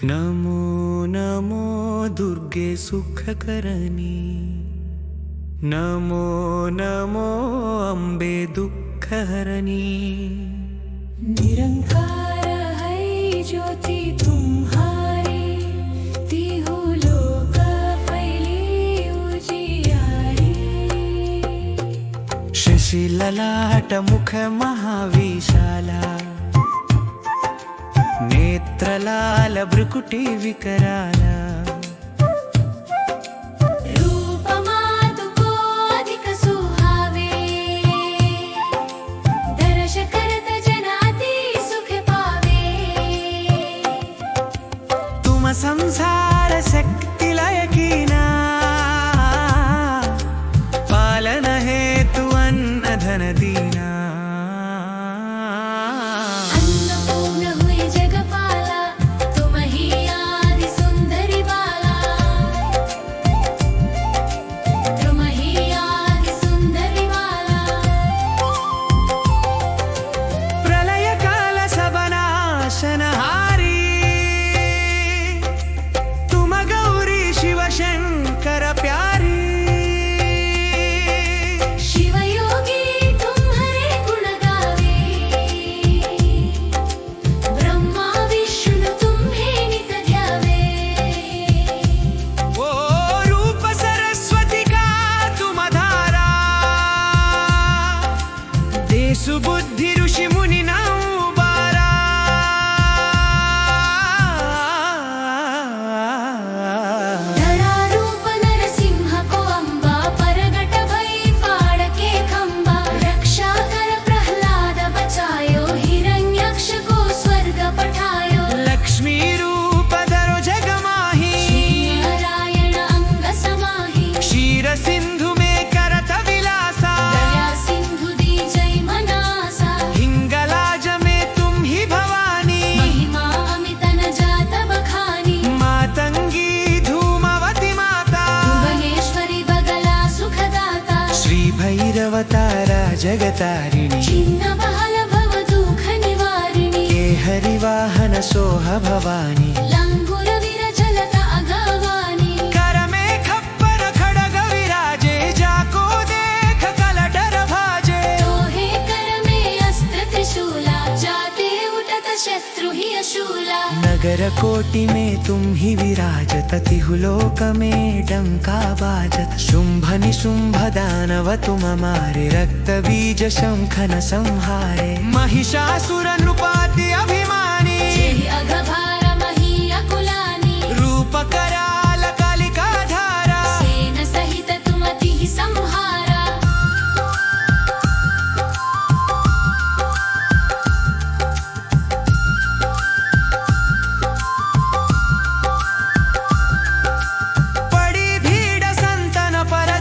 नमो नमो दुर्गे सुखकरणी, नमो नमो अम्बे दुःखहरणी। निरंकार है ज्योति तुम्हारी, तिहु लोक फैली उजियारी। शशि ललाट मुख महाविशाला, नेत्रलाल भ्रुकुटी विकराला। रूपमातु को अधिक सुहावे, दर्श करत जन अति सुख पावे। तुम संसार शक्ति लय कीना, पालन हेतु अन्न धन दीना। तुम गौरी शिव शंकर प्यारी, शिव योगी तुम्हारे गुण गावे। ब्रह्मा विष्णु तुम्हें नित ध्यावे। ओ रूप सरस्वती का तुम धारा, देशु बुद्धि ऋषि मुनि भैरवतारा जगतारिणी, छिन्न बहल भव दुःख निवारिणी। के हरिवाहन सोह भवानी, लंगुर विरचलत अगवानी। कर में खप्पर खड़ग विराजे, जाको देख कलडर भाजे। तोहे कर में अस्त्र त्रिशूला, जाते उठत शत्रु ही अशूला। नगर कोटि में तुम ही विराजत, तिहु लोक में डंका बाजत। शुंभ निशुंभ दानव तुम मारे, रक्त बीज शंखन संहारे। महिषासुर नृपाति अभिमानी, जेहि अघभार मही अकुलानी। रूप कराल कालिका धारा, सेन सहित तुम तिहि संहारा।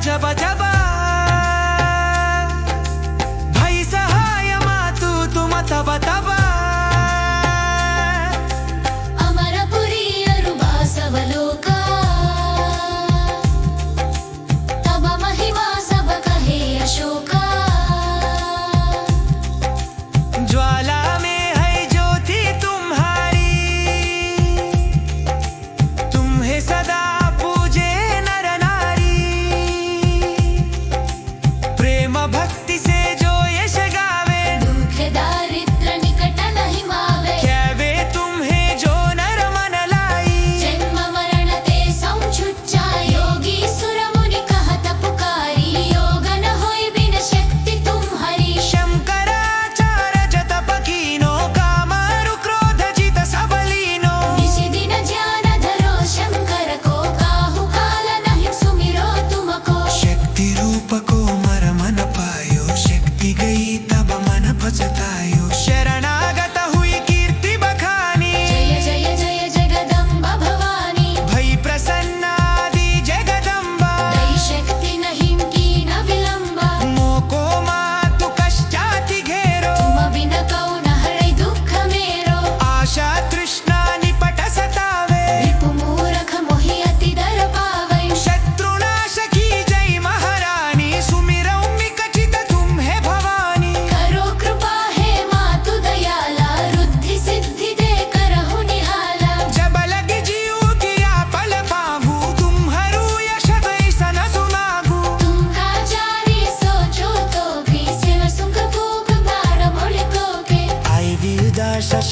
जब जब भई सहाय मातु तुम तब तब।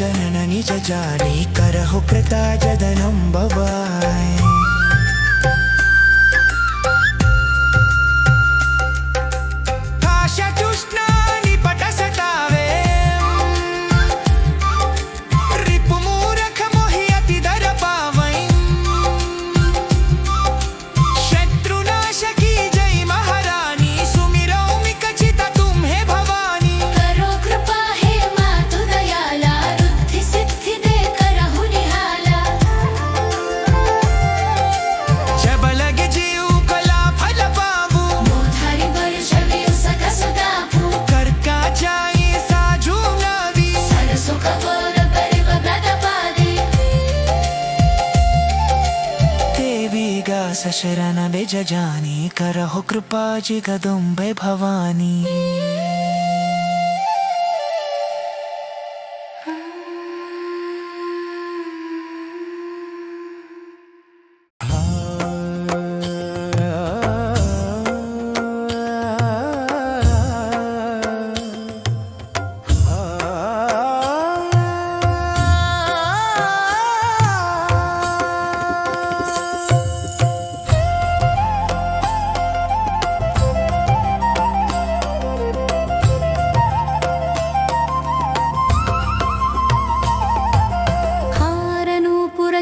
शरण निज जानी करहु कृता जदनं भवाय काशतुष्णानि पटसतावे रिपुमूरख मोहि अति दर पावै शत्रुनाशकी जय महारानी सुमिरौ मिकचित तुम्हे भवानी करो कृपा हे मातु दयाला रुद्धि सिद्धि दे करहु निहाला जब लगे जीव कला फल पावू मोधारी वर्ष सक सुदाभू कर का जाई साजू नवी सरसु कपोर परिव व्रत पादे देवी गा शरण निज जानी करहु कृपा जगदम्बे भवानी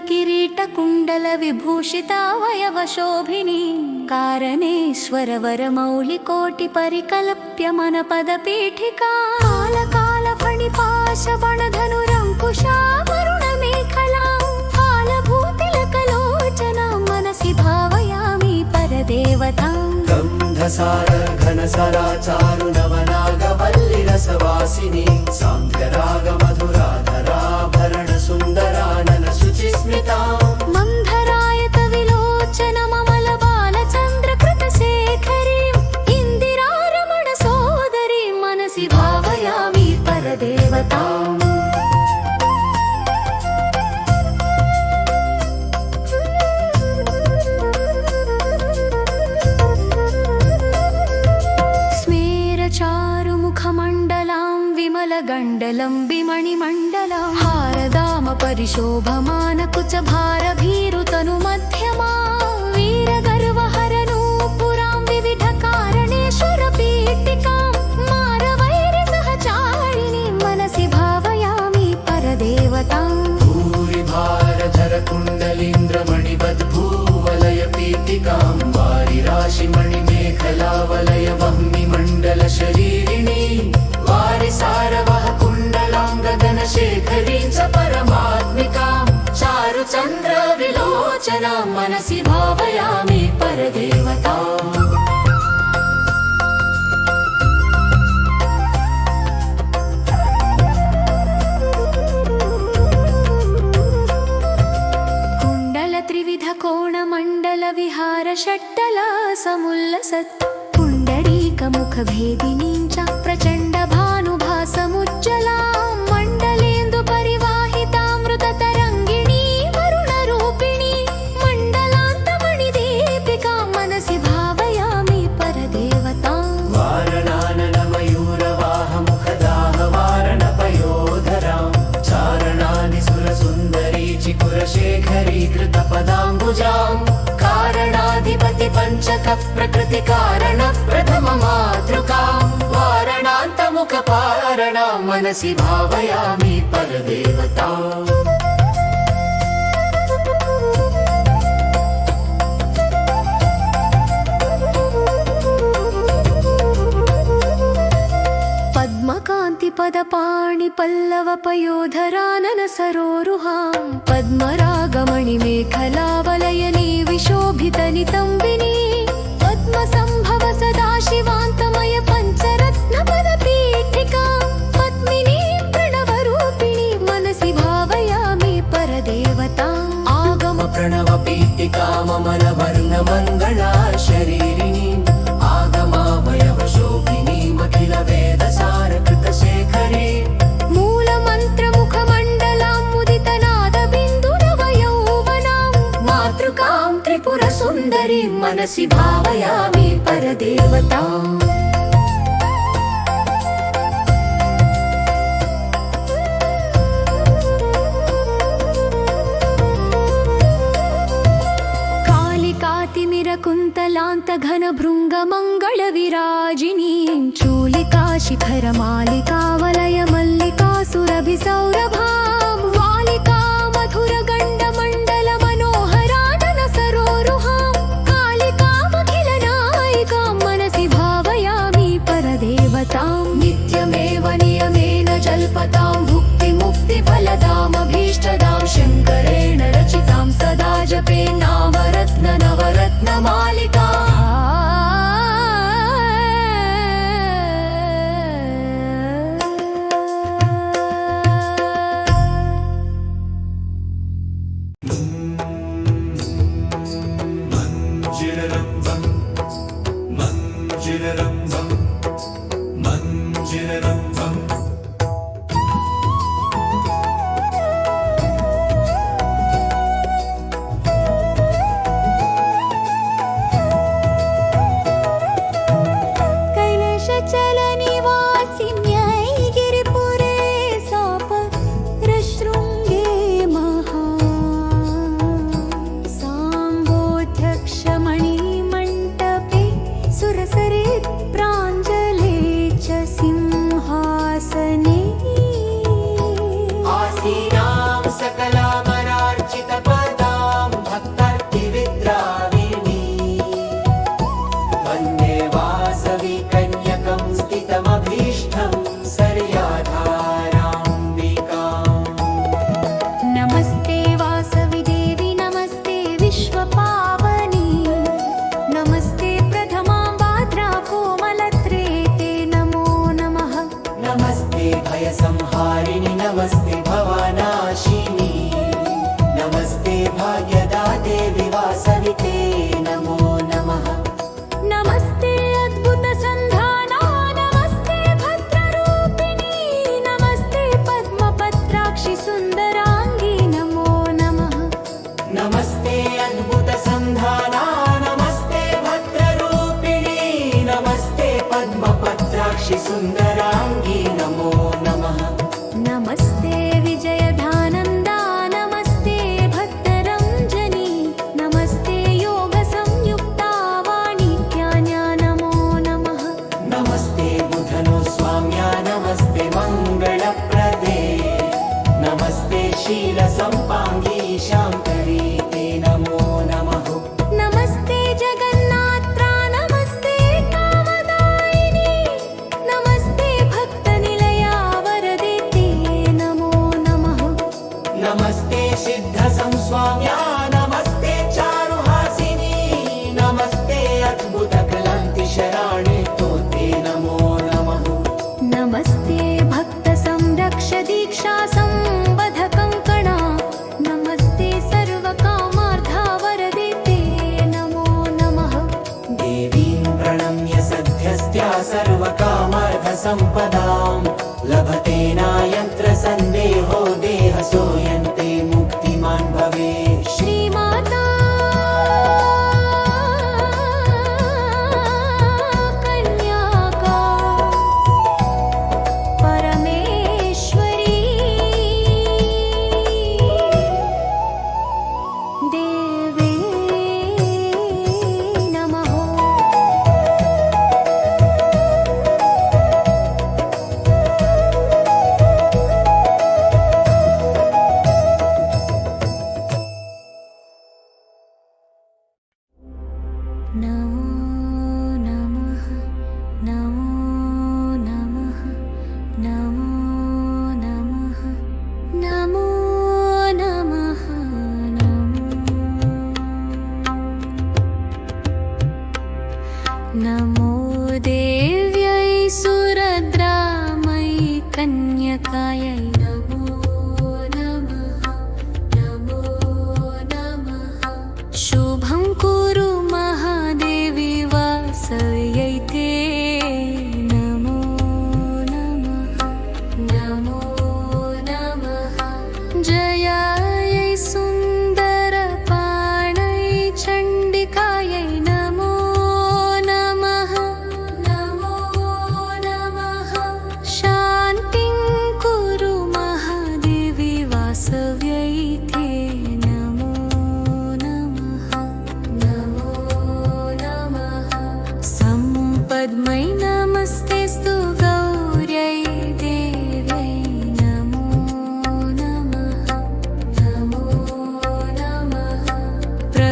किरीट कुण्डल विभूषितावयव शोभिनी कारणेश्वर वरमौलिकोटि परिकल्प्य मनपद पीठिका काल काल फणिपाश बणधनुरङ्कुशा वरुण मेखला फालभूतिलकलोचना मनसि भावयामि परदेवतां गन्धसार घनसराचारु नवनागवल्लि रसवासिनी साङ्गराग मधुराधराभरण सुन्दरानन शुचिस्मितां मन्धरायत विलोचन ममल बालचन्द्र कृतशेखरीं इन्दिरारमण सोदरी मनसि भावयामि परदेवताम् स्मेरचारुमुखमण्डलां विमलगण्डलं विमणिमण्डलं हारदाम परिशोभमानकुच भारभीरुतनुमध्यमा वीरगर्वहरनूपुरां विविधकारणेश्वरपीठिकां मारवैर्यसहचारिणीं मनसि भावयामि परदेवताम् भूरिभारधर कुण्डलीन्द्रमणिबद्भूवलय पीठिकां वारिराशिमणिमेखलावलय वह्निमण्डल शरीरिणी वारिसारवः कुण्डलां गगनशेखरीं च परमात्मिकां चारुचन्द्र विलोचनां मनसि भावयामि परदेवताम् कुण्डल त्रिविध कोणमण्डल विहार षट्दला समुल्लसत् पुण्डरीकमुखभेदिनीं च प्रचण्ड भानुभासमुज्ज्वलां मण्डलेन्दु परिवाहितामृततरङ्गिणी वरुणरूपिणी मण्डलान्तमणिदीपिकां मनसि भावयामि परदेवताम् वारणाननमयूरवाहमुखदाहवारणपयोधरां चारणानि सुरसुन्दरी चिकुरशेखरी कृतपदाम्बुजां कारणाधिपति पञ्चक प्रकृतिकारण प्रथम मातृकां वारणान्तमुखपारणां मनसि भावयामि परदेवताम् पद्मकान्ति पदपाणि पल्लव पयोधरानन सरोरुहां पद्मरागमणिमेखलावलयनी विशोभितनितम्बिनी पद्मसम्भव सदाशिवान्तमय पञ्चरत्नपदपीठिकां पद्मिनीं प्रणवरूपिणी मनसि भावयामि परदेवताम् आगम प्रणव पीठिकाममल वर्णमङ्गला शरीरिणीम् आगमावयव शोभिनीमखिल वेदसार कृतशेखरी मूलमन्त्रमुखमण्डलां मुदितनादबिन्दुरवयौवनां मातृकां त्रिपुरसुन्दरीं मनसि भावयामि परदेवताम् कुन्तलान्त घन भृङ्ग मङ्गल विराजिनीं चूलिका शिखर मालिका वलय मल्लिका सुरभि सौरभां वालिका मधुर गण्ड मण्डल मनोहरानन सरोरुहां कालिकामखिल नायिकां मनसि भावयामि परदेवतां नित्यमेव नियमेन जल्पतां भुक्ति मुक्ति फलदामभीष्टदां शङ्करेण रचितां सदा जपे नामरत्न नवरत्न मालिका संहारिणि नमस्ते भवनाशिनी नमस्ते भाग्यदाते विवासविते नमो नमः नमस्ते अद्भुत संधाना नमस्ते भद्ररूपिणी नमस्ते पद्मपत्राक्षि सुन्दराङ्गी नमो नमः नमस्ते अद्भुत संधाना नमस्ते भद्ररूपिणी नमस्ते पद्मपत्राक्षि सुन्दराङ्गी नमो नमः नमस्ते विजयधानन्दा नमस्ते भक्तरञ्जनी नमस्ते योगसंयुक्ता वाणिज्ञान्या नमो नमः नमस्ते बुधनो स्वाम्या नमस्ते मङ्गलप्रदे नमस्ते शीलसम्पाङ्गी शान्तरी ते नमो नमः नमस्ते जगन्नात्रा नमस्ते कामदायिनी नमस्ते भक्तनिलया वरदे ते नमो नमः नमस्ते सिद्धसंस्वाम्या नमस्ते चारुहासिनी नमस्ते अद्भुतक्लान्तिशराणि तोते नमो नमः नमस्ते भक्तसंरक्ष दीक्षा संवध कङ्कणा नमस्ते सर्वकामार्था वरदे ते नमो नमः देवीं प्रणम्य सद्यस्त्या सर्वकामार्थसम्पदां लभते नायत्र सन्देहो देहसोऽयन्ते मुक्तिमान् भवेत् श्रीमाता कन्याका परमेश्वरी देवे नमः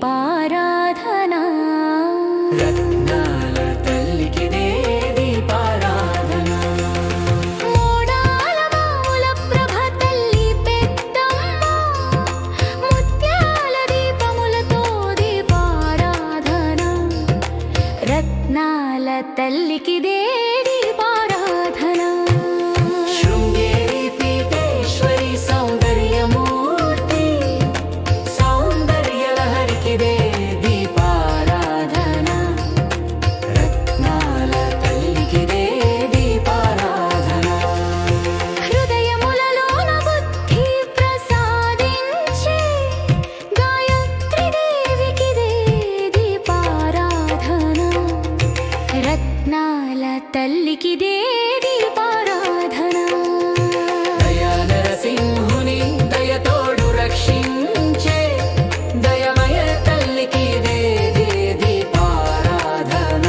దీపారాధనా రత్నాల తల్లికిదే దీపారాధన మోడాల మౌల ప్రభ తల్లి పెద్దమ్మ ముత్యాల దీపములతో దీపారాధన రత్నాల తల్లికిదే దీపారాధన శృంగేరి పీఠేశ్వరి సౌందర్యమూర్తి సౌందర్యలహరికిదే దీపారాధన రత్నాల తల్లికిదే దీపారాధన హృదయములలోన బుద్ధి ప్రసాదించే గాయత్రి దేవికిదే దీపారాధన రత్నాల తల్లికిదే దీపారాధన దయా నరసింహుని దయతోడు రక్షించే దయమయ తల్లికిదే దీపారాధన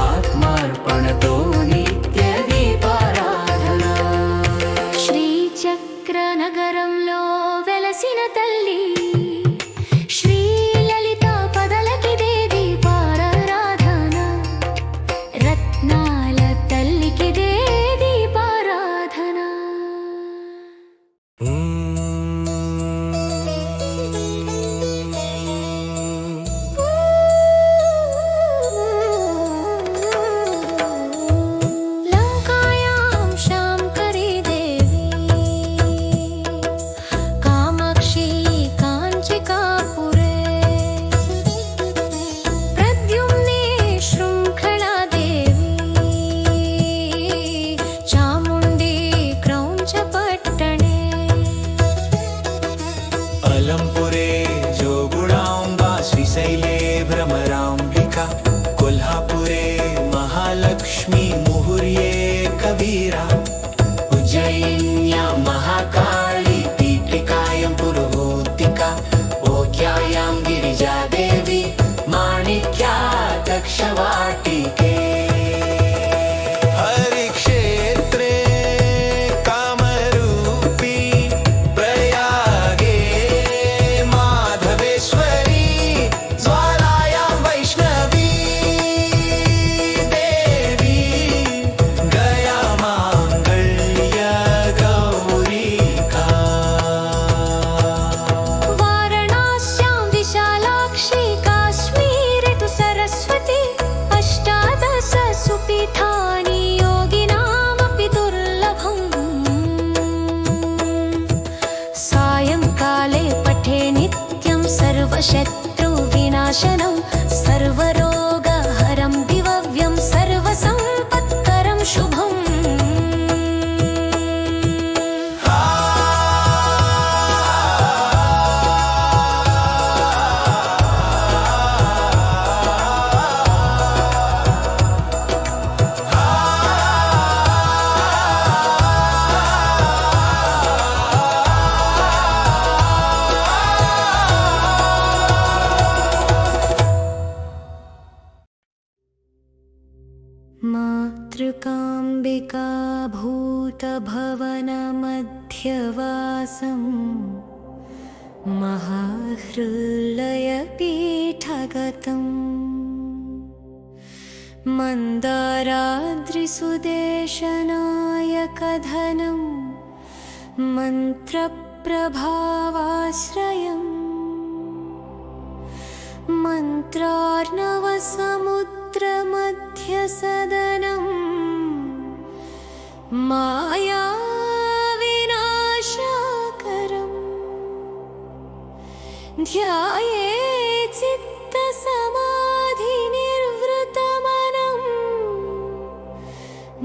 ఆత్మార్పణతో నిత్య దీపారాధన శ్రీచక్ర నగరంలో వెలసిన తల్లి శ్రీ లలిత పదలకిదే దీపారాధన రత్నాల తల్లికిదే దీపారాధన లంకాయాం శాంకరీ దేవి కామాక్షి కాంచికాపురే ప్రద్యుమ్నే శృంఖలా దేవి చాముండి క్రౌంచపట్టణే अलंपुरे जोगुणांबा श्रीशैले भ्रमरांबिका कोल्हापुरे महालक्ष्मी मुहुर्ये कबीरा उज्जयिन्यां महाकाली पीठिकायां पुरुहूतिका ओक्यायां गिरिजादेवी माणिक्या दक्षवाटिके हरिक्षेत्रे कामरूपी प्रयागे माधवेश्वरी ज्वालायां वैष्णवी देवी गया मांगल्य गौरीका वाराणस्यां विशालाक्षी काश्मीरे तु सरस्वती अष्टादश सुपीठानि योगिनामपि दुर्लभम् सायंकाले पठे नित्यं सर्वशत्रुविनाशनं सर्वरोगहरं दिव्यं सर्वसम्पत्करं शुभम् मातृकाम्बिका भूतभवनमध्यवासं महाहृलयपीठगतं मन्दाराद्रिसुदेशनायकधनं मन्त्रप्रभावाश्रयम् मन्त्रार्णवसमुद्रमध्यसदनं मायाविनाशकरम् ध्यायेत् चित्तसमाधिनिर्वृतमनं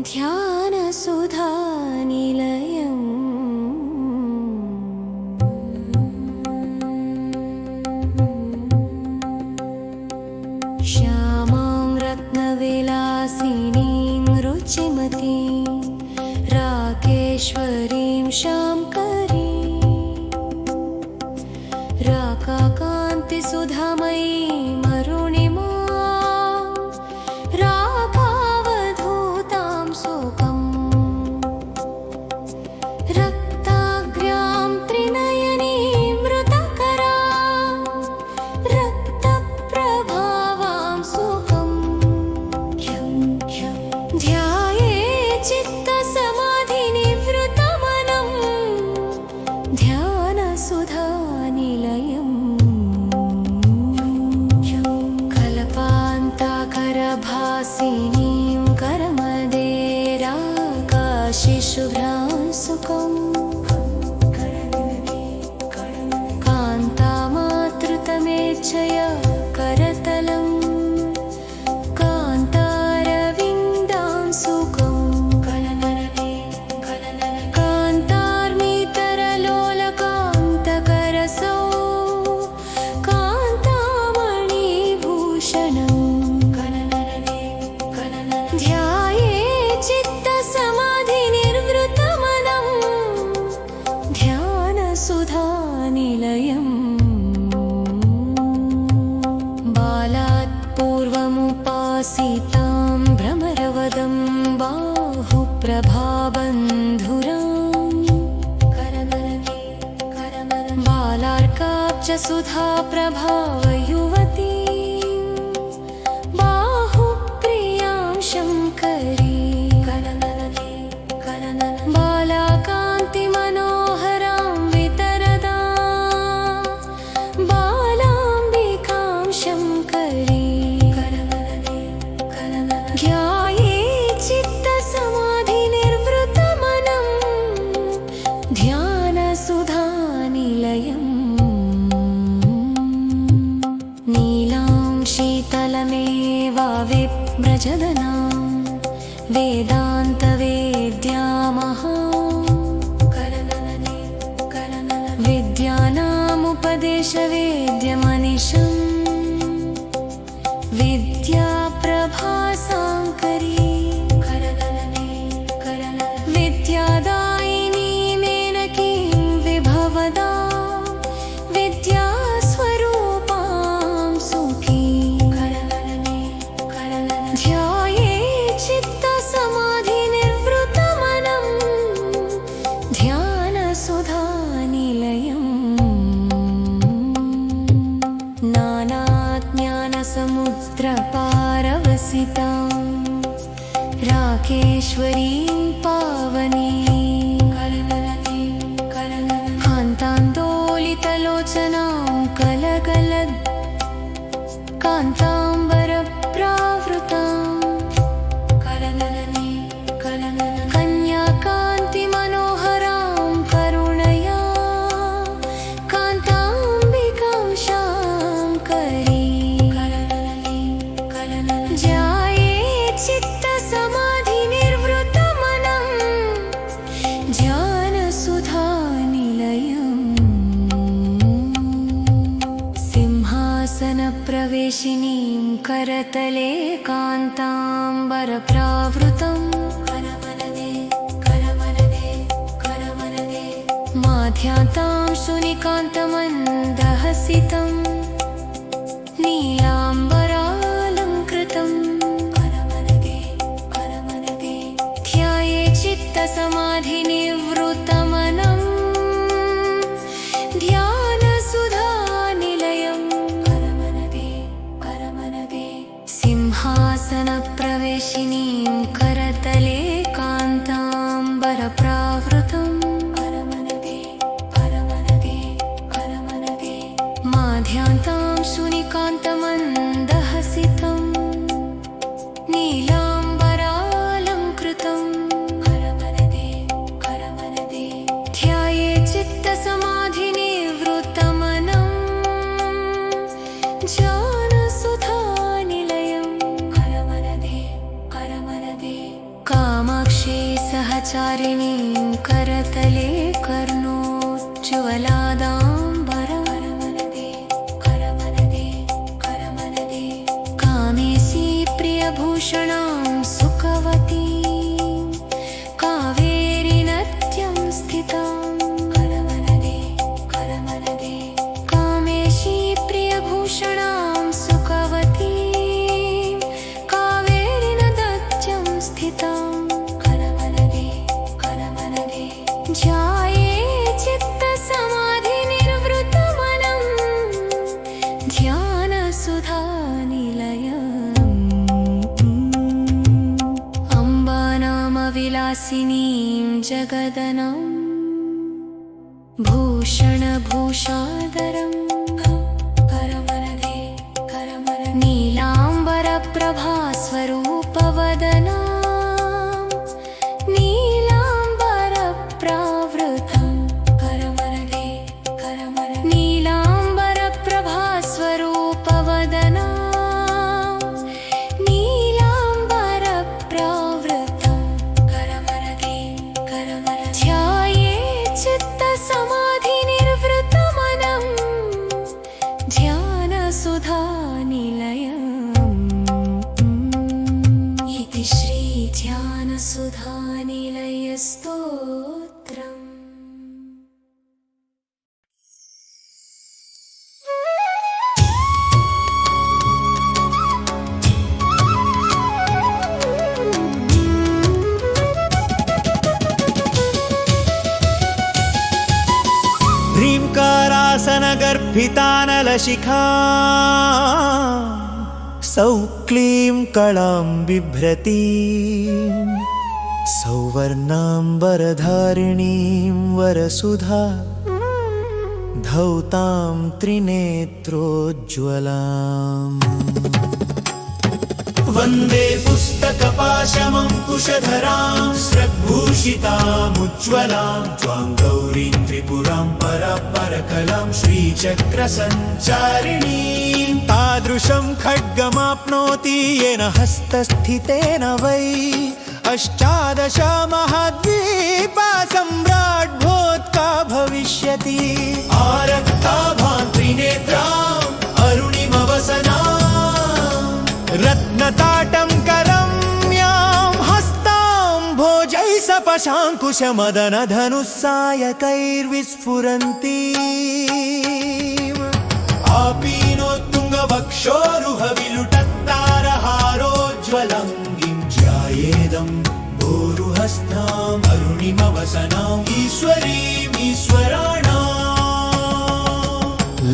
ध्यानसुधानिलयम् श्यामां रत्नविलासिनीं रुचिमतीं राकेश्वरीं शांकरीं राकाकान्तिसुधामयीं अरुणिमां राकावधूतां सुखम् रक्ताग्र्यां त्रिनयनीं मृतकरां शिशुभ्रांसुकम् कान्तामातृतमेच्छया करतलम् कान्तारविन्दांसुकम् कान्तारविन्दरलोलकान्तकरसौ कान्तामणिभूषणम् ध्याये चित्तसमाधिनिर्वृतमनम् ध्यानसुधानिलयम् बालात् पूर्वमुपासितां भ्रमरवदं बाहुप्रभाबन्धुरां बालार्काब्जसुधाप्रभावयुवती बाहुप्रियां शङ्करी बालाकान्तिमनोहरां वितरदा बालाम्बिकां शङ्करी ध्याये चित्तसमाधिनिर्वृतमनम् ध्यानसुधानिलयम् नीलां शीतलमेवाविव्रजदनां वेदान्तवेद्यामहां विद्यानामुपदेशवेद्यमनिशम् विद्याप्रभासाङ्करी विद्यादायिनी मेनकीं विभवदा विद्यास्वरूपां सुखीं ध्याये चित्तसमाधिनिर्वृतमनम् ध्यानसुधानिलयम् नानाज्ञानसमुद्रपारवसितां राकेश्वरीं पावनीं कान्तान्दोलितलोचनां कलकलद् कान्ताम्बरप्रावृतां कन्याकान्तिमनोहरां करुणया कान्ताम्बिकां शाङ्करी ध्याये चित्तसमाधिनिर्वृतमनम् ध्यानसुधानिलयम् सिंहासनप्रवेशिनीं करतले कान्ताम्बरप्रावृतम् माध्यातां सुनिकान्तमन्दहसितम् नीलाम्बरालङ्कृतम् ध्याये चित्तसमाधिनिवृतमनम् ध्यानसुधानिलयम् सिंहासनप्रवेशिनीं करतले कान्ताम्बरप्रावृतम् माध्यातां सुनिकान्तमन्दहसितम् नीलाम्बरालङ्कृतम् ध्याये चित्तसमाधिनिवृतमनम् ध्यानसुधानिलयम् कामाक्षी सहचारिणीं करतले कर्णोज्ज्वलादाम्बरं कामेशी प्रियभूषणां सुखवती कावेरीनत्यं स्थितां कामेशी प्रियभूषणां सुखवती कावेरीनत्यं स्थितां ध्याये चित्तसमाधिनिर्वृतमनम् ध्यानसुधानिलयम् अम्बानामविलासिनीं जगदनम् भूषणभूषादरम् नीलाम्बरप्रभास्वरूपवदना नीला निलयस्तोत्रम्। ह्रीङ्कारासनगर्भितानलशिखा सौक्लीं कलां बिभ्रतीं सौवर्णाम्बरधारिणीं वरसुधा धौतां त्रिनेत्रोज्ज्वलाम् वन्दे पुस्तकपाशमङ्कुशधरां स्रग्भूषितामुज्ज्वलां त्वां गौरीं त्रिपुरां परापरकलां श्रीचक्रसञ्चारिणीं तादृशं खड्गमाप्नोति येन हस्तस्थितेन वै अष्टादश महाद्वीपा सम्राट् भोत्का भविष्यति आरक्ता भां त्रिनेत्राम् अरुणिमवसनाम् रत्नताटं करम्यां हस्तां भोजैः सपशाङ्कुशमदनधनुस्सायकैर्विस्फुरन्तीम् आपीनोत्तुङ्गवक्षोरुहविलुटत्तारहारोज्ज्वलङ्गिं ध्यायेदं भोरुहस्ताम् अरुणिमवसनाम् ईश्वरीम् ईश्वराणाम्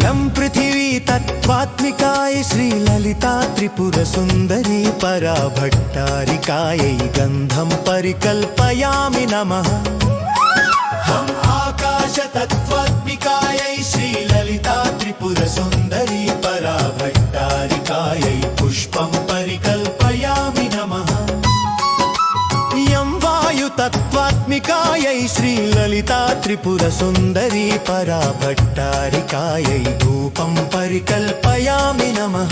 लं पृथिवी तत्त्वात्मिकाय श्रीललिता त्रिपुरसुन्दरी पराभट्टारिकायै गन्धं परिकल्पयामि नमः हम आकाश तत्त्वात्मिकायै श्रीललिता त्रिपुरसुन्दरी पराभट्टारिकायै पुष्पं परिकल्पयामि नमः यं वायुतत्त्वात्मिकायै श्रीललिता त्रिपुरसुन्दरी पराभट्टारिकायै धूपं परिकल्पयामि नमः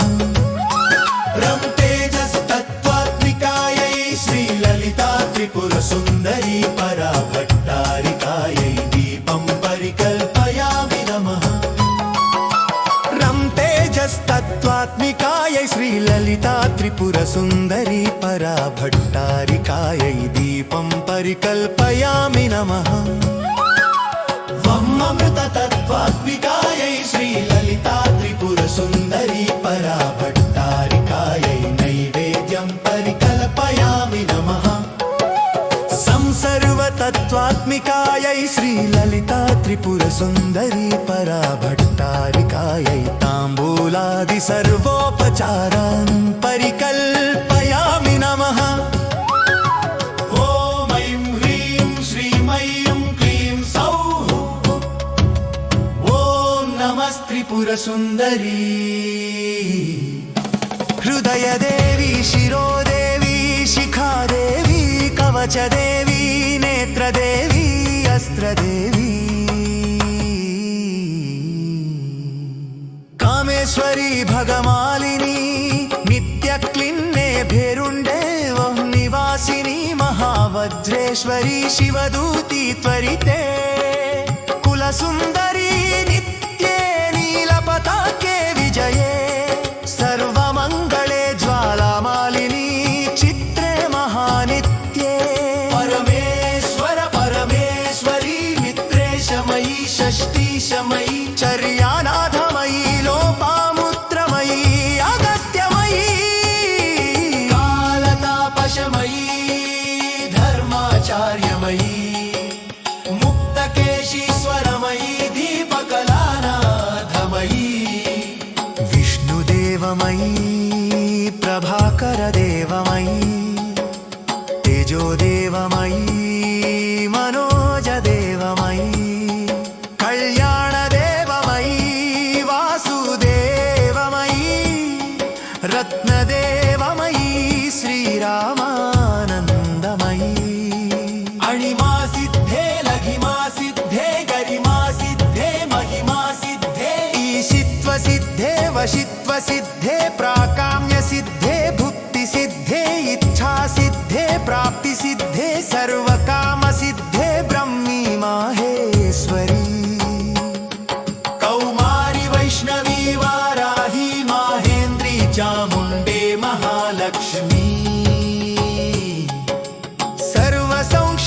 रं तेजस्तत्त्वात्मिकायै श्रीललिता त्रिपुरसुन्दरी पराभट्टारिकायै दीपं परिकल्पयामि नमः रं तेजस्तत्त्वात्मिकायै श्रीललिता त्रिपुरसुन्दरी पराभट्टारिकायै दीपं परिकल्पयामि नमः वं अमृततत्त्वात्मिकायै श्रीललिता त्रिपुरसुन्दरी पराभट्टारिकायै नैवेद्यं परिकल्पयामि नमः संसर्वतत्त्वात्मिकायै श्रीललिता त्रिपुरसुन्दरी पराभट्टारिकायै ताम्बूलादि सर्वोपचारान् परिकल्पयामि नमः ॐ ऐं ह्रीं श्रीं ऐं क्लीं सौः ॐ नमस्त्रिपुरसुन्दरी हृदयदेवी शिरोदेवी शिखादेवी कवचदेवी नेत्रदेवी अस्त्रदेवी कामेश्वरी भगमालिनी नित्यक्लिन्ने भेरुण्डे वह निवासिनी महावज्रेश्वरी शिवदूती त्वरिते कुलसुन्दरी नित्ये नीलपताके विजये सर्वमङ्गले ज्वालामालिनी चित्रे महानित्ये परमेश्वर परमेश्वरी मित्रेशमयी षष्ठीशमयी चर्यानाथमयी लोपामुत्रमयी अगस्त्यमयी कालतापशमयी धर्माचार्यमयी मुक्तकेशीश्वरमयी दीपकलानाथमयी विष्णुदेवमयी प्रभाकरदेवमयी तेजोदेवमयी मनोजदेवमयी कल्याणदेवमयी वासुदेवमयी रत्नदेवमयी श्रीरामानन्दमयी अणिमा सिद्धे लघिमा सिद्धे गरिमा सिद्धे महिमा सिद्धे ईशित्व सिद्धे वशित्व सिद्धे प्राकाम्य सिद्धे भुक्ति सिद्धे इच्छा सिद्धे प्राप्ति सिद्धे सर्वकाम सिद्धे ब्रह्मी माहेश्वरी कौमारी वैष्णवी वाराही माहेन्द्री चामुण्डे महालक्ष्मी सर्वसंश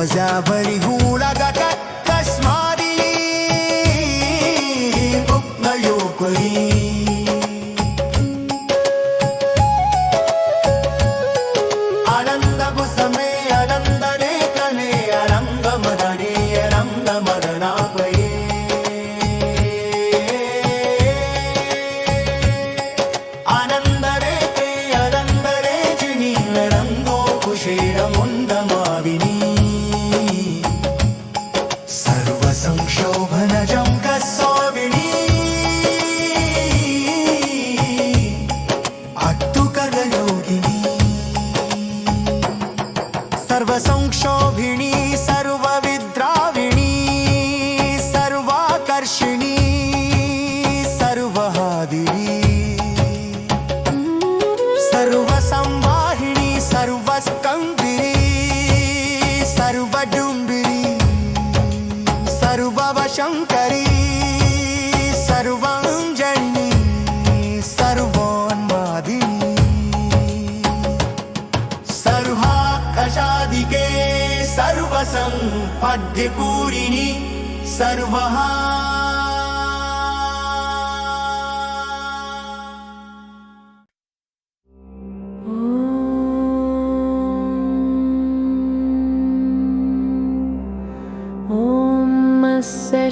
वजावळी हुळागाट कस्मारी उपनयोकरी आनंद गुसमे आनंद रेखने आनंद मदने आनंद मदनापये आनंद रेखे आनंद रेजिनी रंगो कुशेर मुंदमाविनी सर्व संक्षोभनजं कस्सोविनी अट्टुकगयोगिनी सर्व संक्षोभिणी सर्वविद्राविणी सर्वाकर्षिणी सर्वहादिनी सर्वसंवाहिनी सर्वस्कंदिनी सर्वडुंबिनी सर्ववशंकरी सर्वांजनी सर्वोन्मादिनी सर्वाकषादिके सर्वसंपद्यपूरिणी सर्वहा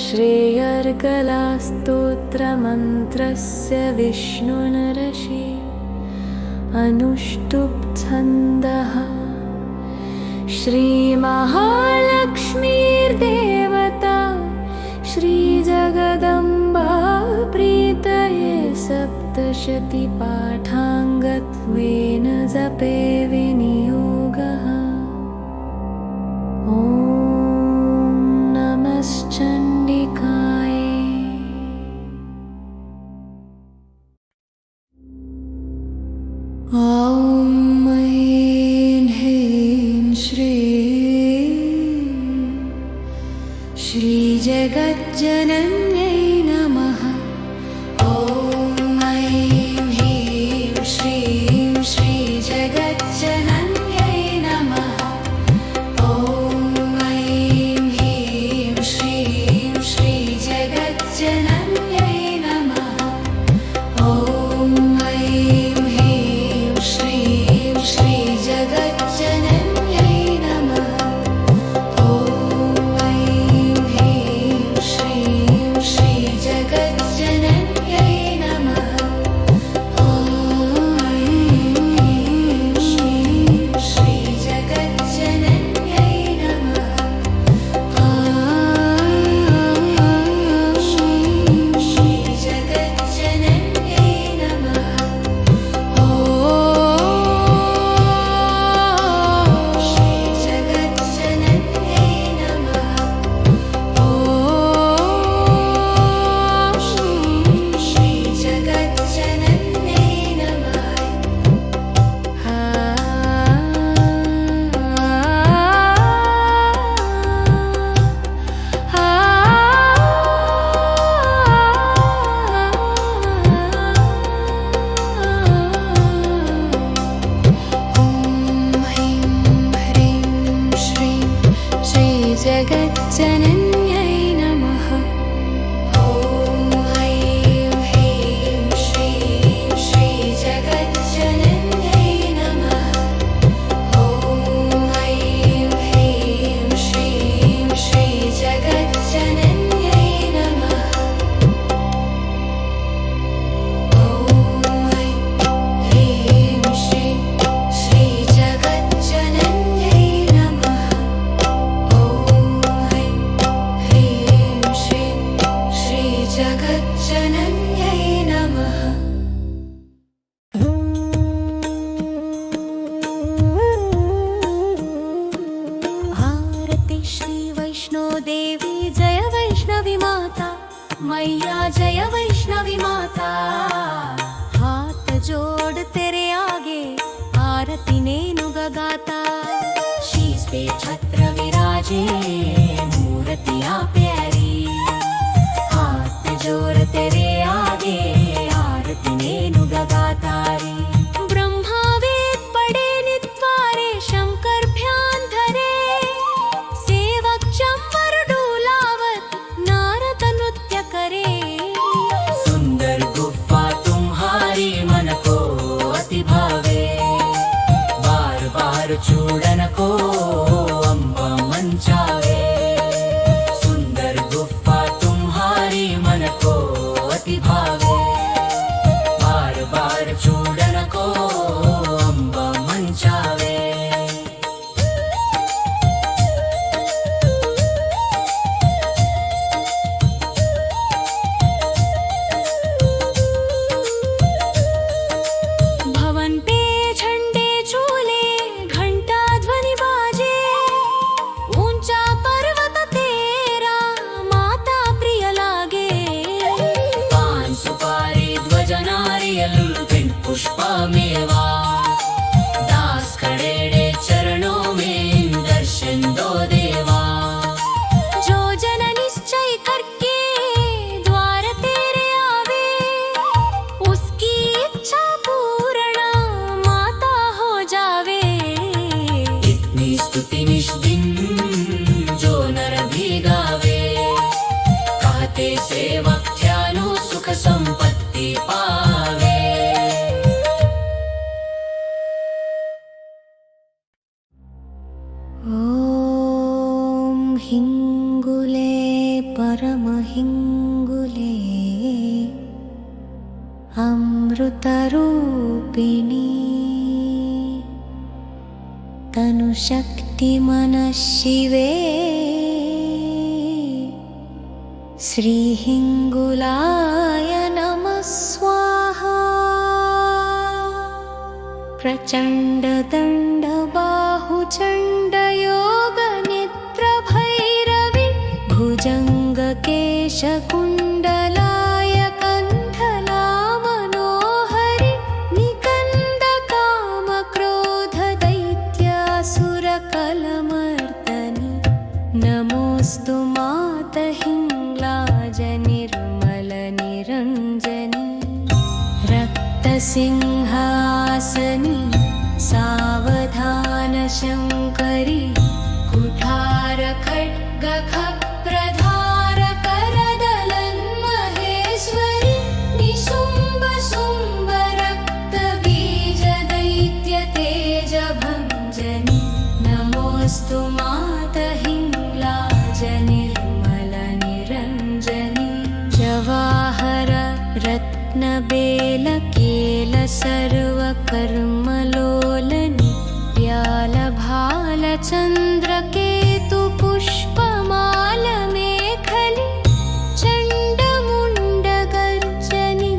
श्रेयर्गलास्तोत्रमन्त्रस्य विष्णुनरषि अनुष्टुप् छन्दः श्रीमहालक्ष्मीर्देवता श्रीजगदम्बा प्रीतये सप्तशतीपाठाङ्गत्वेन जपे विनियोगः ॐ नमश्चण्डिकाय ॐ ऐं ह्रीं श्रीं श्रीजगज्जनन्यै नमः ॐ ऐं ह्रीं श्रीं श्रीजगज्जनन्यै नमः ॐ ऐं ह्रीं श्रीं श्रीजगज्जनन्यै नमः ॐ ऐं ह्रीं श्रीं श्रीजगज्जनन्यै नमः ॐ ऐं ह्रीं श्रीं श्रीजगज्जनन्यै नमः ॐ ऐं ह्रीं श्रीं श्रीजगज्जनन्यै नमः ॐ श्रीजगज्जनन्यै नमः ॐ श्रीजगज्जनन्यै नमः ॐ श्रीजगज्जनन्यै नमः ॐ ऐं ह्रीं श्रीं श्रीजगज्जनन्यै नमः ॐ ऐं ह्रीं श्रीं श्रीजगज्जनन्यै नमः ॐ ऐं ह्रीं श्रीं श्रीजगज्जनन्यै नमः ॐ ऐं ह्रीं श्रीं श्रीजगज्जनन्यै नमः आरती श्री वैष्णोदेवी जय वैष्णवी माता मैया जय वैष्णवी माता हाथ जोड़ तेरे आगे आरती नेनु गाता शीश पे छत्र विराजे मूर्तियां प्यारी हाथ जोड़ तेरे आगे आरती नेनु गातारी ब्रह्मा वेद पढ़े नित्वारे शंकर ध्यान धरे चूडनको अम्बा मंचावे, सुंदर गुफा तुम्हारी मन को अति भावे। बार बार चूडनको अम्बा मंचावे। भवन पे झंडे झूले घंटा ध्वनि बाजे, ऊंचा पर्वत तेरा माता प्रिय लागे। पान सुपारी ध्वज नारियल पुष्प मेवा, दास खड़ेड़े चरणों में दर्शन दो देवा। जो जन निश्चय करके द्वार तेरे आवे, उसकी इच्छा पूर्ण माता हो जावे। इतनी स्तुति निज दिन जो नर भी गावे, कहते सेवक ध्यानु सुख संपत्ति पावे। ॐ हिंगुले परमहिंगुले अमृतरूपिणी, तनुशक्ति मनः शिवे श्रीहिंगुलाय नमः स्वाहा। प्रचंड दंड बाहुचंड योग नेत्र भैरवी, भुजंग केश कुंडलाय कंठला मनोहरि, निकंद काम क्रोध दैत्यासुर कलमर्दनि। नमोस्तु मात हिंगलाज निर्मल निरंजनी, रक्तसिंहासनी सावधान शंकरी, कुठार खड्ग खप्रधार करदलन महेश्वरी, निशुंभ शुंभ रक्त बीज दैत्य तेज भंजनी। नमोस्तु मात हिंगलाज निर्मल निरंजनी, जवाहर रत्न बेल केल सर्व कर्म लोलनी, व्याल भाल चंद्र केतु पुष्पमाल मेखली, चंड मुंड गर्जनी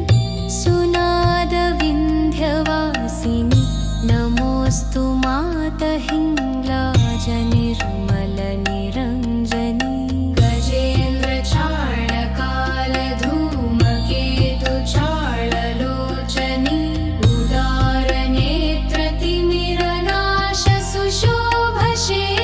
सुनाद विंध्यवासिनी। नमोस्तु मात हिंगलाज निर्मल निरंजनी, गजेंद्र चाळ काल धूम केतु चाळ लोचनी, उदार नेत्र तिमिर नाश सुशोभ शेखरी,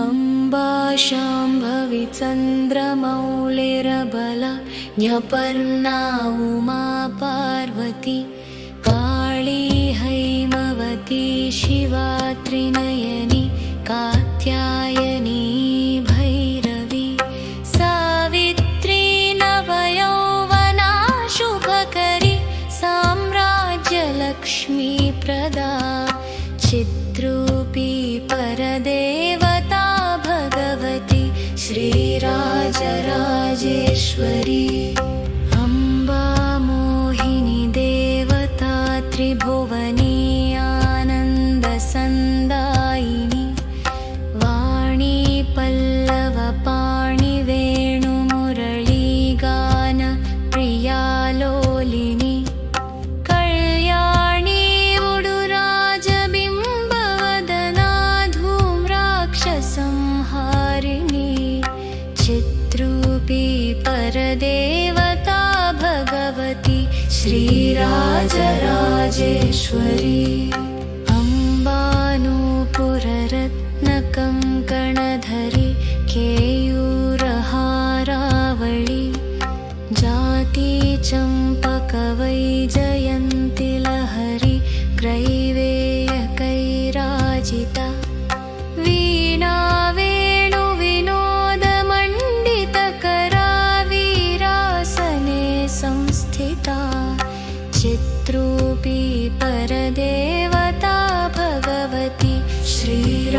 अम्बा शाम्भवी चन्द्रमौलिरबला न्यपर्णा उमा पार्वती काली हैमवती शिवा त्रिनयनी कात्यायनी भैरवी सावित्री नवयौवना शुभकरी साम्राज्यलक्ष्मी प्रदा चिद्रूपी परदेवता भगवती श्रीराजराजेश्वरी अम्बा मोहिनी देवता त्रिभुवनी आनन्दसन्दायिनी वाणी पल्लवपाणि वेणुमुरळीगान प्रियालोलिनी कल्याणी उडुराजबिम्बवदना धूम्राक्षसंहारिणी चिद्रूपी परदेवता भगवती श्रीराजराजेश्वरी अम्बानूपुररत्नकङ्कणधरी केयूरहारावळी जाती चम्पकवैजयन्ति लहरी ग्रैवेयकैराजिता वीणा वेणुविनोदमण्डितकरा वीरासने संस्थिता चिद्रूपी परदेवता भगवती श्रीराजराजेश्वरी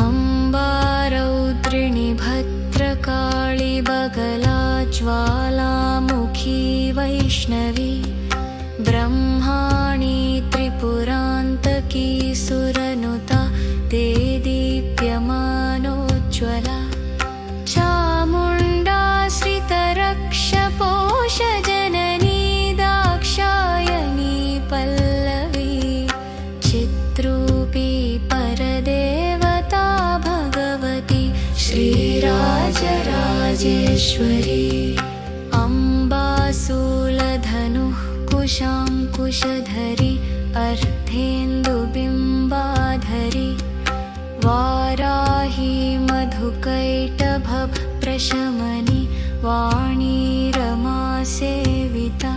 अम्बा रौद्रिणी भद्रकाळी बगला ज्वालामुखी वैष्णवी ब्रह्माणी त्रिपुरान्तकी सुरनुता ते दीप्यमानोज्ज्वला चामुण्डा श्रितरक्षपोषजननी दाक्षायणी पल्लवी चिद्रूपी परदेवता भगवती श्रीराजराजेश्वरी अम्बा शूलधनुः कुशाङ्कुशधरी अर्धेन्दुबिम्बाधरी वाराही मधुकैटभप्रशमनी वाणी रमा सेविता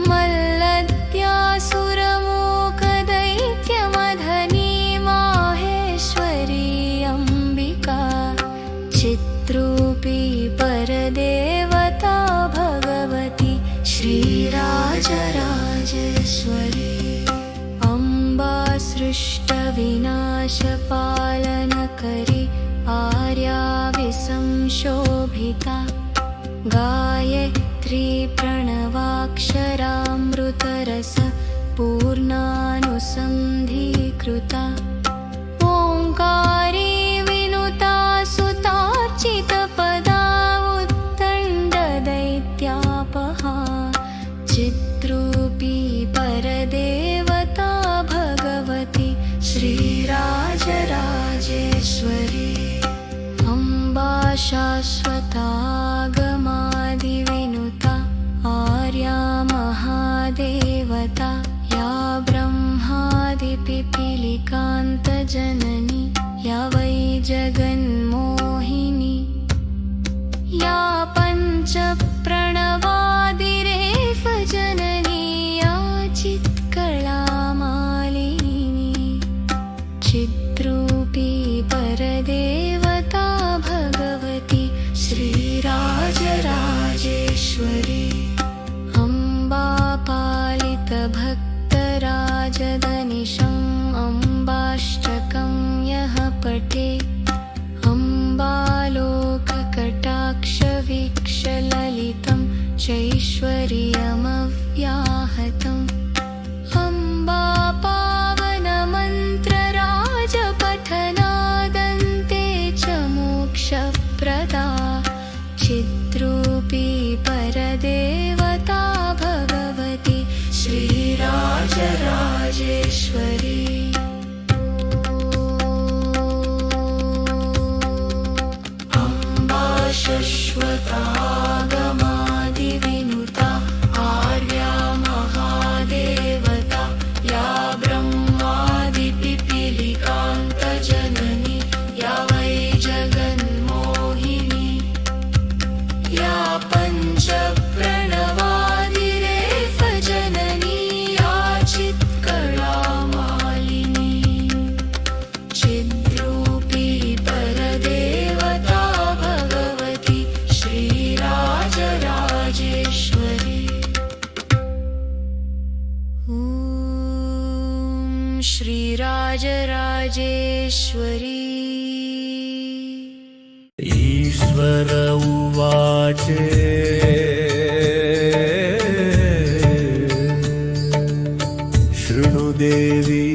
मल्लद्यासुरमूकदैत्यमधनी माहेश्वरी अम्बिका चिद्रूपी परदेवता भगवती श्रीराजराजेश्वरी अम्बा सृष्टविनाशपालनकरी आर्याविसंशोभिता गायत्री प्रणवाक्षरामृतरस पूर्णानुसन्धीकृता ओङ्कारी विनुता सुतार्चितपदा उत्तण्डदैत्यापहा चिद्रूपी परदेवता भगवती श्रीराजराजेश्वरी अम्बा शाश्वतागमादिविनुता आर्या महादेवता या ब्रह्मादिपिपीलिकान्तजननी या वै जगन्मोहिनी या पञ्चप्रणवादिरेफ जननी या चित्कलामालिनी चिद्रूपी परदेवता भगवती श्रीराजराजेश्वरी अम्बा पालितभक्तराजदनिशम् अम्बाष्टकं यः पठे अम्बालोककटाक्षवीक्षललितं चैश्वर्यमव्याहतम् अम्बा पावनमन्त्रराजपठनादन्ते च मोक्षप्रदा चिद्रूपी परदेवता भगवती श्रीराजराजेश्वरी राजराजेश्वरी ईश्वर उवाच शृणु देवी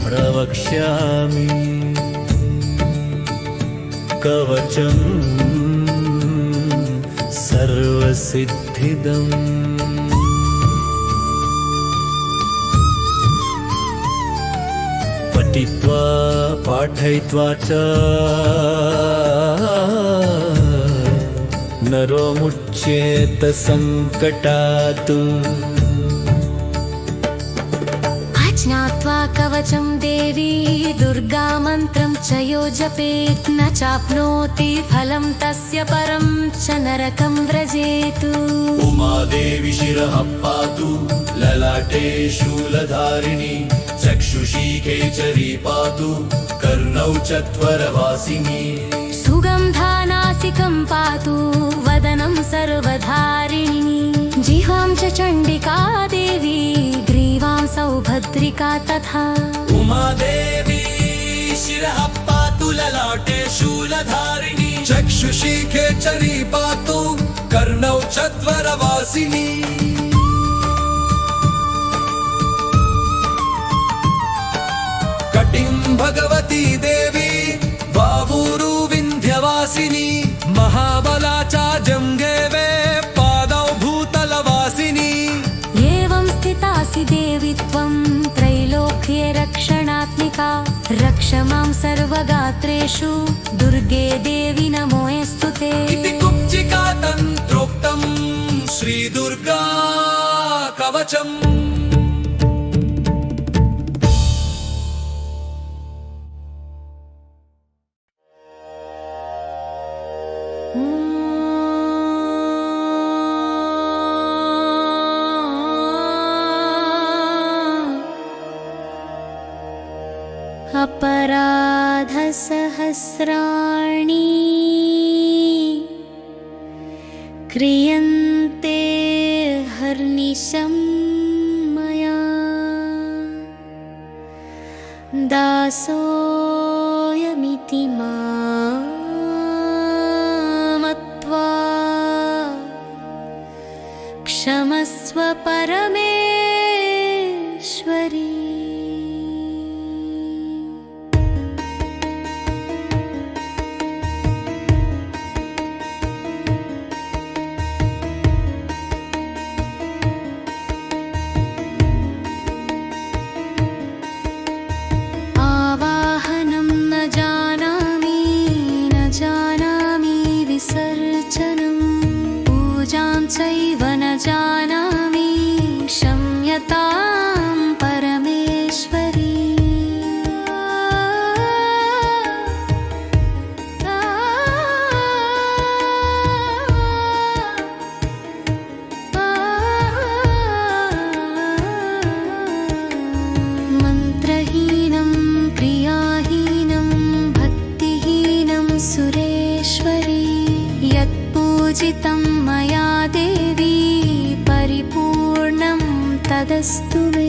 प्रवक्ष्यामि कवचं सर्वसिद्धिदम् पठित्वा पाठयित्वा च नरो मुच्येत संकटात् ज्ञात्वा कवचं देवी दुर्गा मन्त्रं च यो जपेत् न चाप्नोति फलं तस्य परं च नरकं व्रजेतु उमा देवी शिरः पातु ललाटे शूलधारिणी चक्षुषी केचरी पातु कर्णौ चत्वरवासिनी सुगन्धानासिकं पातु वदनं सर्वधारिणी जिह्वां च चण्डिका देवी ग्रीवां सौभद्रिका तथा उमा देवी शिरः पातु ललाटे शूलधारिणी चक्षुषी केचरी पातु कर्णौ चत्वरवासिनी कटिं भगवती देवी वावूरु विन्ध्यवासिनी महाबला च जङ्गेवे पादौ भूतलवासिनी एवं स्थितासि देवी त्वं त्रैलोक्ये रक्षणात्मिका रक्ष मां सर्वगात्रेषु दुर्गे देवी नमोऽस्तु ते इति कुब्जिका तन्त्रोक्तं श्रीदुर्गा कवचम् अपराधसहस्राणि क्रियन्ते हर्निशं मया दासोऽयमिति मत्वा क्षमस्व परमेश्वरी चैव न जानामि क्षम्यतां परमेश्वरी मन्त्रहीनं क्रियाहीनं भक्तिहीनं सुरेश्वरी यत्पूजितं मया देवी परिपूर्णं तदस्तु मे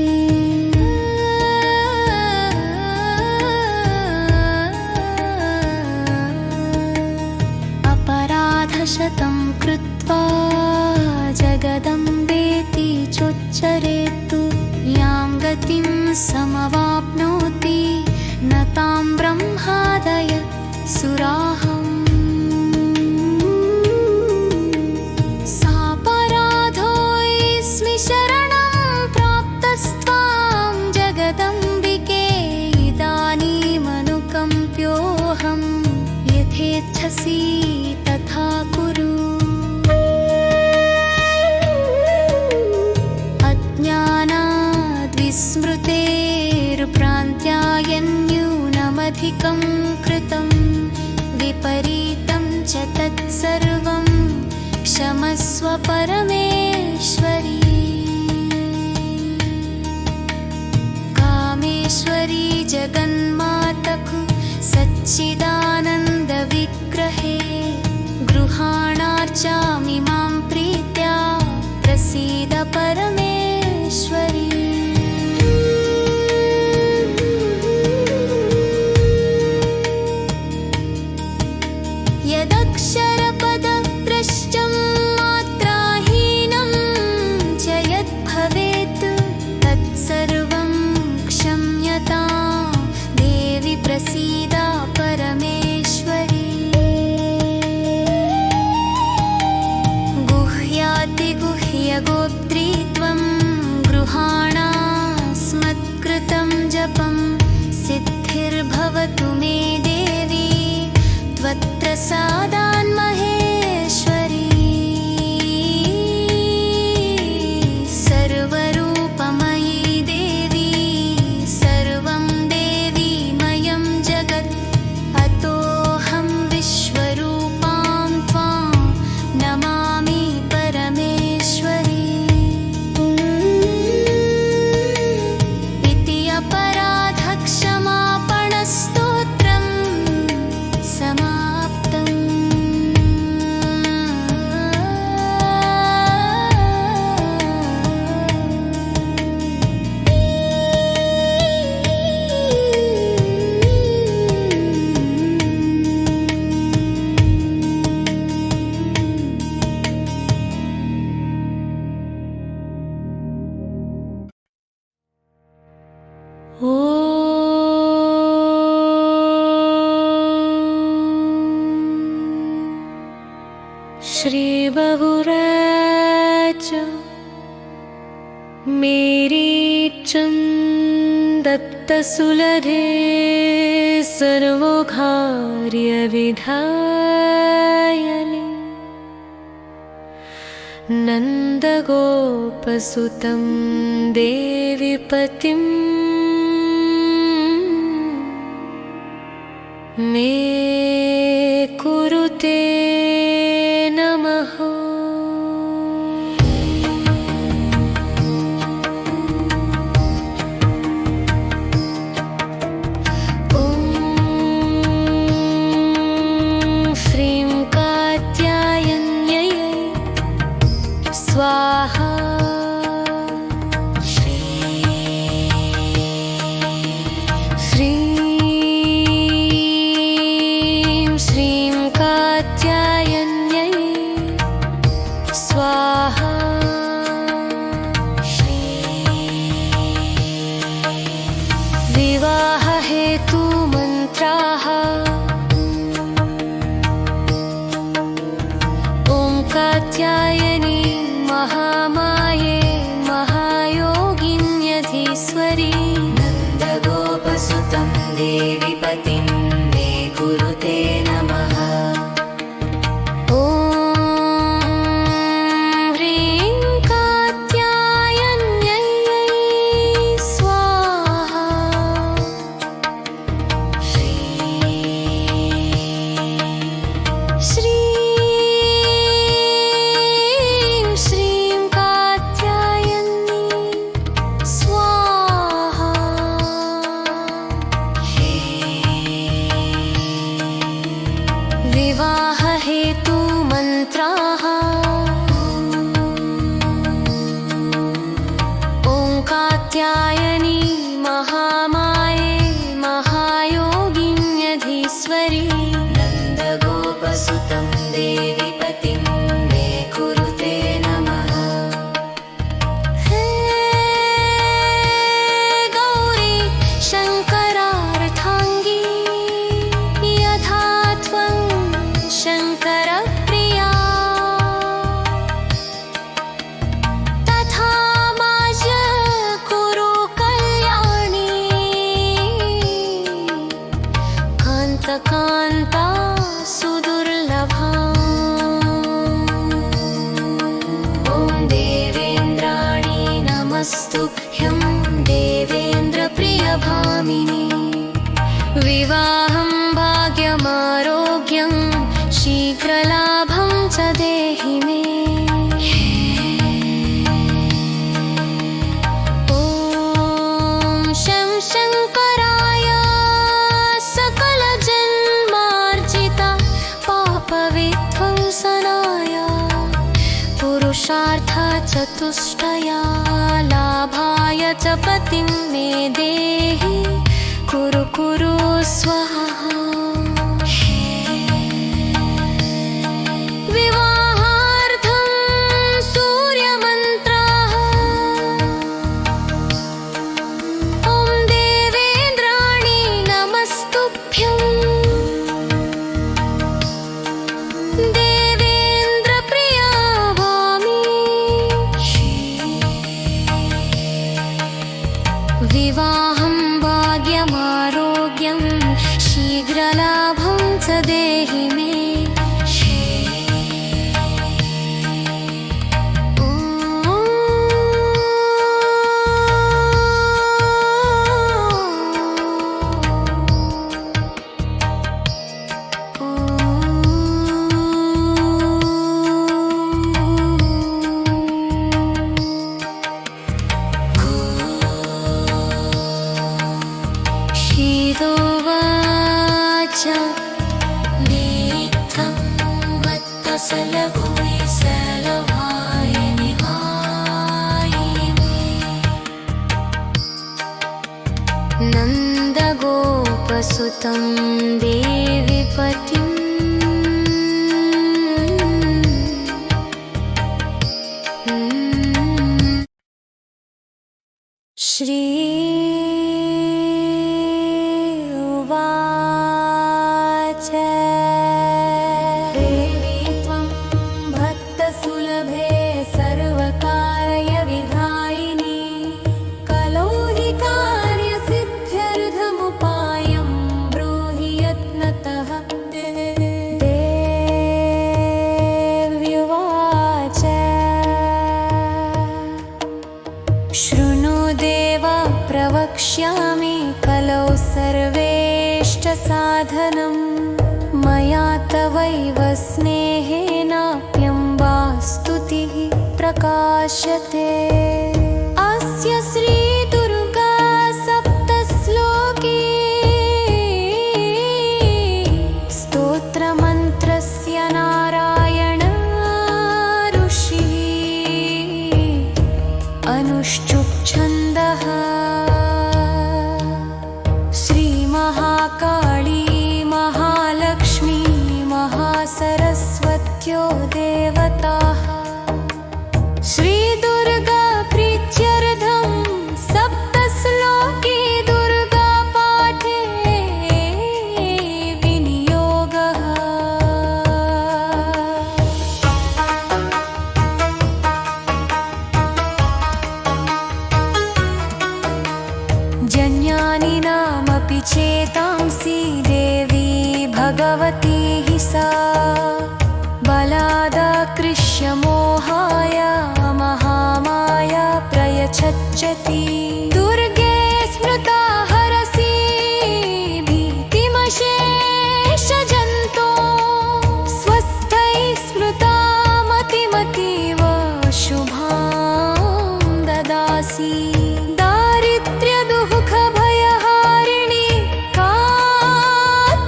अपराधशतं कृत्वा जगदम्बेति चोच्चरेत्तु यां गतिं समवाप्नोति न तां ब्रह्मादय सुराहम् शरणं प्राप्तस्त्वां जगदम्बिके इदानीमनुकम्प्योऽहं यथेच्छसि तथा कुरु अज्ञानाद्विस्मृतेर्भ्रान्त्यायन्यूनमधिकं कृतं विपरीतं च तत्सर्वं क्षमस्व परमेश्वरी कामेश्वरी जगन्मातकु सच्चिदानन्दविग्रहे गृहाणार्चामि मां प्रीत्या प्रसीद परमेश्वरी जपं सिद्धिर्भवतु मे देवी त्वत्प्रसादान्महेश्वरी सर्वरूपमयी देवी सर्वं देवीमयं जगत् अतोऽहं विश्वरूपां त्वां नमामि परमेश्वरी इति अपराधक्षमापणस्तोत्रं समाप्तम्। श्री बहुराज मेरी दत्तसुलभे सर्वकार्यविधायिनि नन्दगोपसुतं देवीपतिं मे कुरुते नमः। ॐ श्रीं कात्यायन्यै स्वाहा। श्रीं कात्यायन्यै स्वाहा। विवाहहेतुमन्त्राः ॐ कात्यायनी महामाये महायोगिन्यधीश्वरी नन्दगोपसुतं देवीपतिं मे कुरुते नमः। ॐ ह्रीं कात्यायन्यै स्वाहा। श्रीं कात्यायनी स्वाहा। विवाहहेतुमन्त्राः ॐ कात्यायनी महामाये महायोगिन्यधीश्वरी नन्दगोपसुतं देवीपतिं मे कुरुते नमः। हे गौरी शङ्करार्थाङ्गी यथा त्वं शङ्करप्रिया तथा माज कुरु कल्याणी कान्तकान्ता सुदुर्लभा। ॐ देवेन्द्राणि नमस्तुभ्यं देवेन्द्रप्रियभामिनि विवाहं भाग्यमारोग्यं शीघ्रलाभं च देहि मे। ॐ शं शङ्कराय सकलजन्मार्जिता पापविध्वंसनाय पुरुषार्थचतुष्टया लाभाय च पतिं मे देहि कुरु कुरु स्वाहा। विवाहार्थं सूर्यमन्त्राः ॐ देवेन्द्राणि नमस्तुभ्यं देवेन्द्रप्रिया भामि। विवाहं श्रीदुर्गोवाच नेत्थं वत्तसलभुवि सलभायिनि वायिनि नन्दगोपसुतं देवीपतिम् श्री उवाच देवी त्वं भक्तसुलभे सर्वकार्यविधायिनी कलो हि कार्यसिद्ध्यर्थमुपायं ब्रूहि यत्नतः देव्युवाच शृणु देव प्रवक्ष्यामि कलौ सर्वेष्टसाधनं मया तवैव स्नेहेनाप्यम्बा स्तुतिः प्रकाश्यते अस्य श्रीदुर्गा सप्तश्लोकी स्तोत्रमन्त्रस्य नारायण ऋषिः अनुष्ठुप् छन्दः श्रीमहाकाली महालक्ष्मी महासरस्वत्यो देवताः श्रीदुर्गा प्रीत्यर्थं सप्तश्लोकी दुर्गा पाठे विनियोगः जन्यानि नामपि चेतांसि देवी भगवती हि सा बलादाकृष्य मोहाय महामाया प्रयच्छति दुर्गे स्मृता हरसि भीतिमशेषजन्तो स्वस्थैः स्मृता मतिमतीव शुभां ददासि दारिद्र्यदुःखभयहारिणि का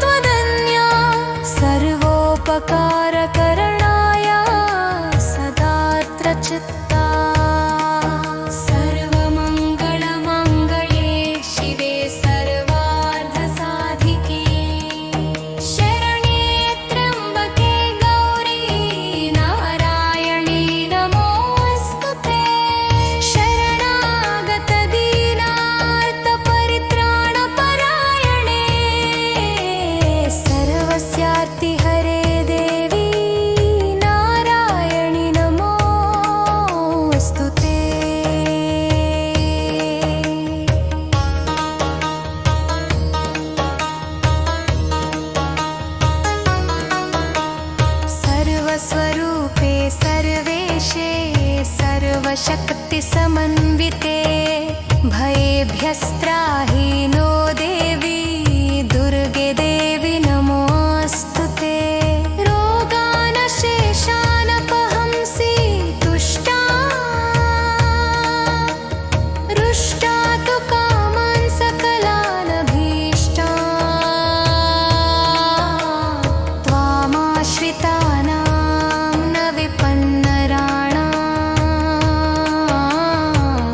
त्वदन्या सर्वोपकारकरणाय सदात्र चित्ता सर्वमङ्गलमङ्गले शिवे सर्वार्थसाधिके शरण्ये त्र्यम्बके गौरी नारायणी नमोऽस्तुते शरणागतदीनार्तपरित्राणपरायणे सर्वस्यार्तिहरे देवी नारायणि नमोऽस्तुते सर्वस्वरूपे सर्वेशे सर्वशक्तिसमन्विते भयेभ्यस्त्राहि नो देवी दुर्गे देवी नमोऽस्तुते रोगानशेषानपहंसि तुष्टा रुष्टा तु कामान् सकलानभीष्टा त्वामाश्रितानां न विपन्नराणां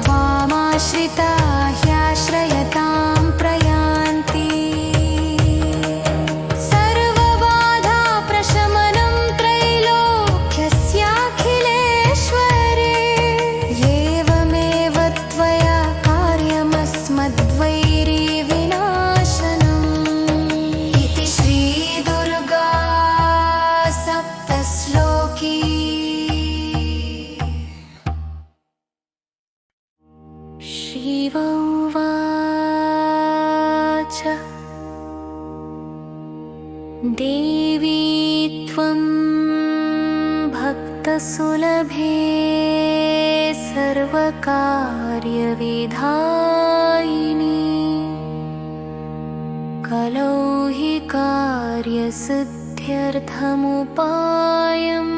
त्वामाश्रिता ह्याश्रयतां प्रयान्ति सर्वबाधाप्रशमनं त्रैलोक्यस्याखिलेश्वरे एवमेव त्वया कार्यमस्मद्वैरिविनाशनम् इति श्रीदुर्गा सप्तश्लोकी शिव उवाच देवी त्वं भक्तसुलभे सर्वकार्यविधायिनी कलौ हि कार्यसिद्ध्यर्थमुपायम्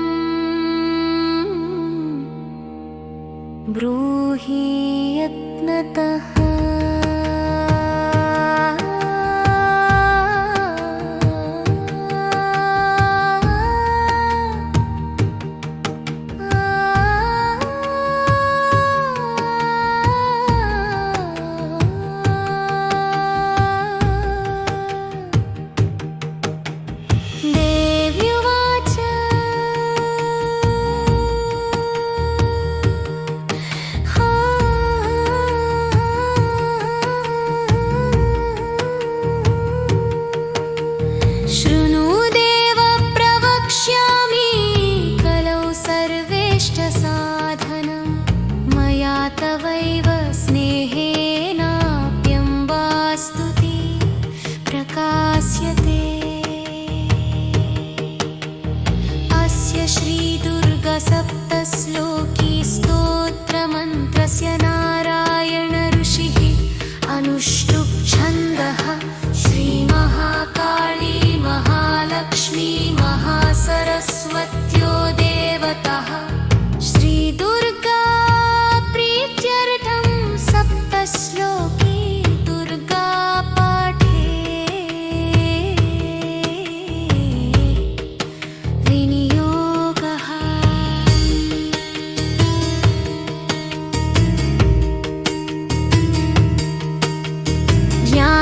ब्रूहि यत्नतः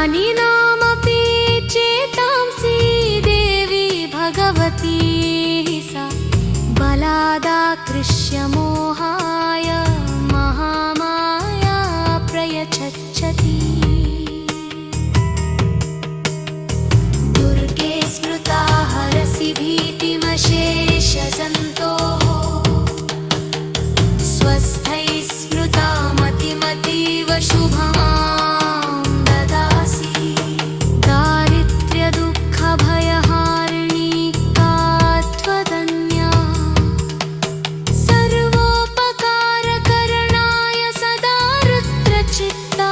ज्ञानिनामपि चेतांसि देवी भगवती सा बलादाकृष्य मोहाय महामाया प्रयच्छति दुर्गे स्मृता हरसि भीतिमशेषजन्तोः स्वस्थैः स्मृता मतिमतीव शुभां ददासि दारिद्र्यदुःखभयहारिणी का त्वदन्या सर्वोपकारकरणाय सदा रुद्रचित्ता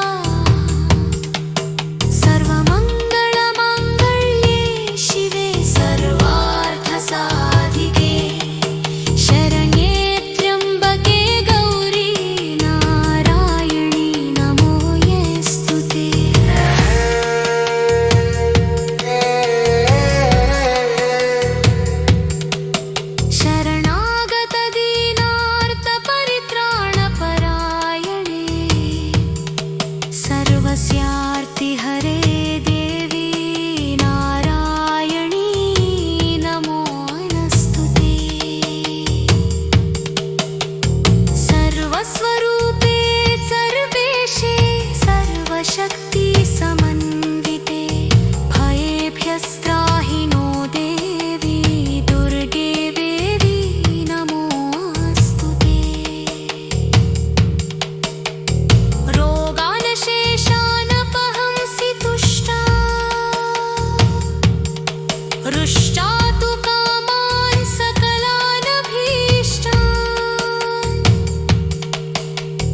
सर्वमङ्गलमाङ्गल्ये शिवे सर्वार्थसाधिके शरण्ये त्र्यम्बके गौरी नारायणी नमोऽस्तु ते शरणागतदीनार्तपरित्राणपरायणे सर्वस्यार्तिहरे देवी नारायणी नमोऽस्तु ते सर्वस्वरूपे सर्वेशे सर्वशक्तिसमन्विते भयेभ्यस्त्राहि नो देवी दुर्गे देवी नमोऽस्तु ते रोगानशेषानपहंसि तुष्टा रुष्टातु कामान् सकलानभीष्टान्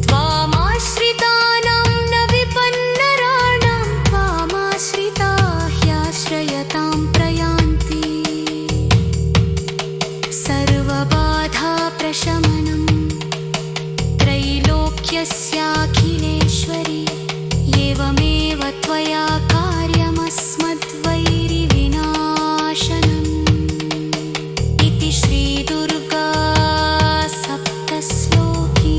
त्वामाश्रितानां न विपन्नराणां त्वामाश्रिता ह्याश्रयतां प्रयान्ति सर्वबाधाप्रशमनं त्रैलोक्यस्याखिलेश्वरी एवमेव त्वया कार्यमस्मद्वैरिविनाशनम् इति श्रीदुर्गा सप्तश्लोकी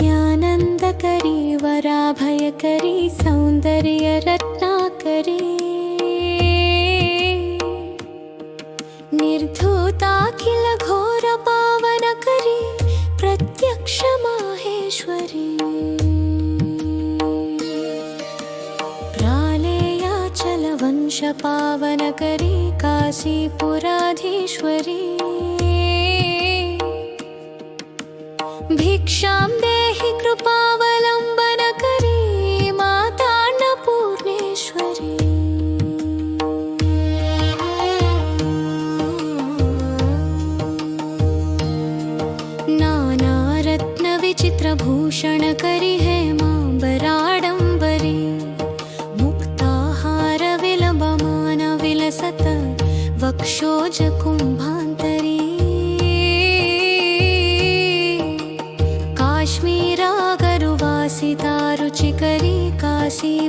नित्यानन्दकरी वराभयकरी सौन्दर्यरत्नाकरी निर्धूताखिल घोरपावनकरी प्रत्यक्षमाहेश्वरी प्रालेयाचलवंशपावनकरी काशीपुराधीश्वरी भिक्षां देहि कृपावलम्बनकरी मातान्नपूर्णेश्वरी नानारत्नविचित्रभूषणकरी हेमाम्बराडम्बरी मुक्ताहारविलम्बमानविलसत वक्षोजकुम्भान्तरी काश्मीरागरुवासितारुचिकरी काशीपुराधीश्वरी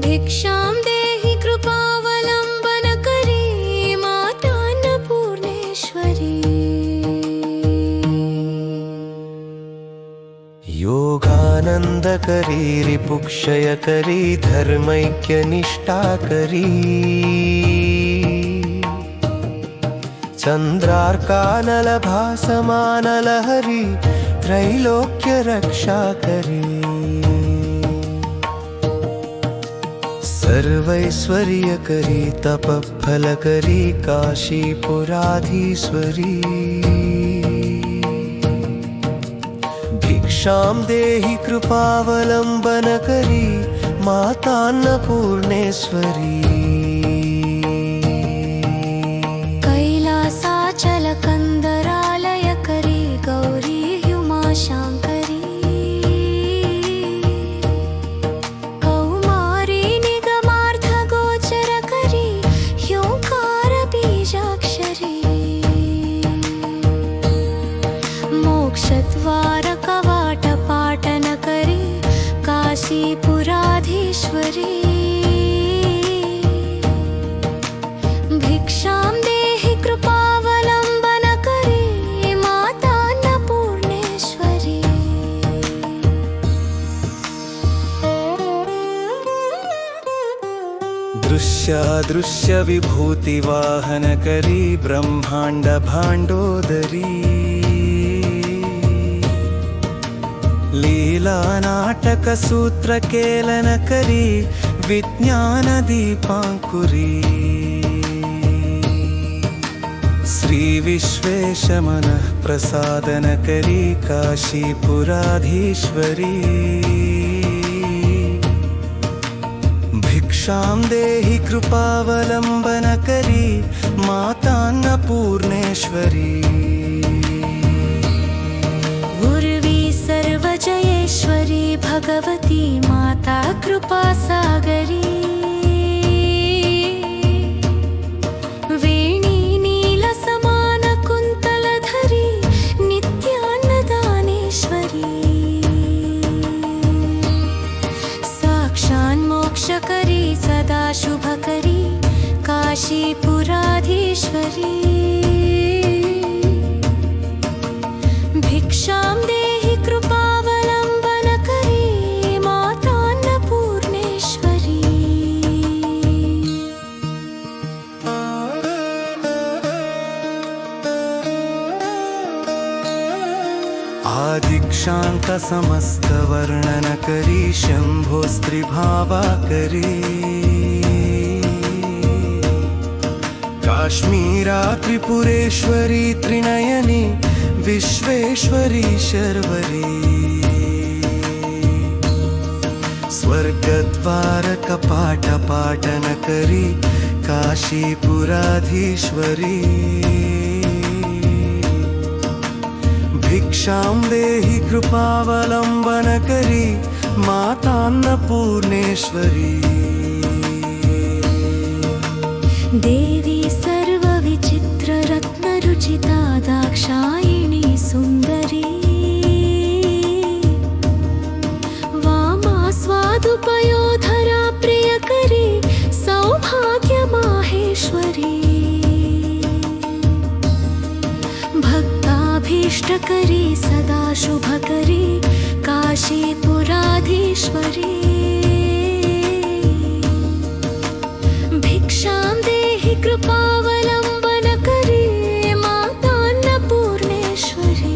भिक्षां देहि कृपावलम्बनकरी मातान्नपूर्णेश्वरी योगानन्दकरी रिपुक्षयकरी धर्मैक्यनिष्ठाकरी चन्द्रार्कानलभासमानलहरी त्रैलोक्यरक्षाकरी सर्वैश्वर्यकरी तपफलकरी काशीपुराधीश्वरी भिक्षां देहि कृपावलम्बनकरी मातान्नपूर्णेश्वरी सादृश्य विभूति वाहन करी ब्रह्मांड भांडोदरी लीला नाटक सूत्र केलन करी विज्ञान दीपांकुरी श्री विश्वेश मनः प्रसादन करी काशीपुराधीश्वरी भिक्षां देहि कृपावलंबन करी मातान्नपूर्णेश्वरी उर्वी सर्वजयेश्वरी भगवती माता कृपा सागरी वेणी नील समान कुंतलधरी नित्यान्नदानेश्वरी साक्षान् मोक्षकरी सदा शुभकरी काशीपुराधीश्वरी भिक्षां देहि कृपावलंबन करी मातान्नपूर्णेश्वरी आदिक्षांत समस्त वर्णन करी शंभो स्त्रीभावा करी काश्मीरा त्रिपुरेश्वरी त्रिनयनी विश्वेश्वरी शर्वरी स्वर्गद्वार कपाट पाटन करी काशीपुराधीश्वरी भिक्षां देहि कृपावलंबन करी मातान्नपूर्णेश्वरी देवी सर्वविचित्र रत्नरुचिता दाक्षायिणी सुन्दरी वामा स्वादुपयोधरा प्रियकरी सौभाग्यमाहेश्वरी भक्ताभीष्टकरी सदा शुभकरी काशीपुराधीश्वरी भिक्षां देहि कृपावलंबन करी मातान्नपूर्णेश्वरी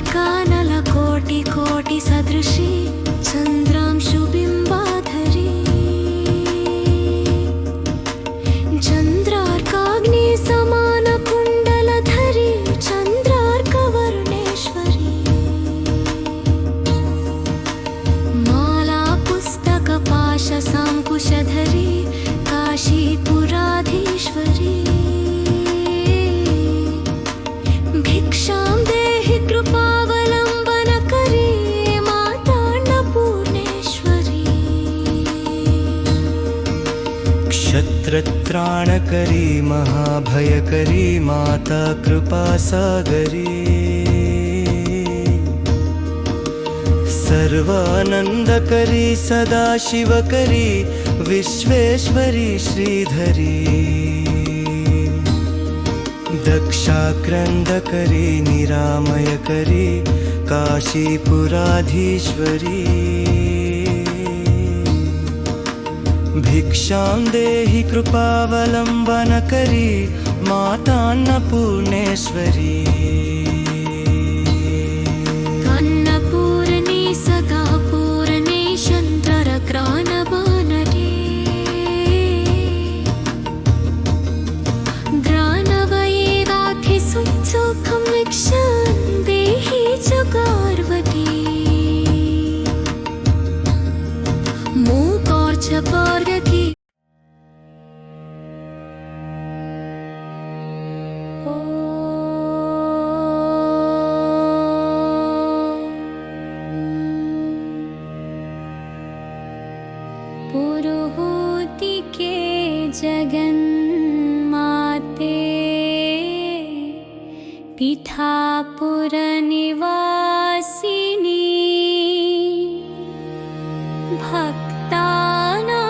चंद्रार्कानलकोटि कोटि सदृशी चंद्रांशुबिंबाधरी चंद्रार्काग्नि समान कुंडलधरी चंद्रार्कवर्णेश्वरी माला पुस्तक पाश सांकुशधरी काशीपुराधीश्वरी भिक्षां देहि कृपावलंबन करी मातान्नपूर्णेश्वरी क्षत्रत्राणकरी महाभयकरी माता कृपा सागरी सर्वानंदकरी सदा शिवकरी विश्वेश्वरी श्रीधरी दक्षाक्रंदकरी निरामयकरी काशीपुराधीश्वरी भिक्षां देहि कृपावलंबन करी मातान्नपूर्णेश्वरी अन्नपूर्णे सदा पूर्णे चन्द्ररक्रानबानरे ग्रानवयेदाधिसुखं भिक्षां देहि च गार्वती मूकोर्च पार्वती पुरुहूति के जगन्माते पीठापुर निवासिनी भक्तानां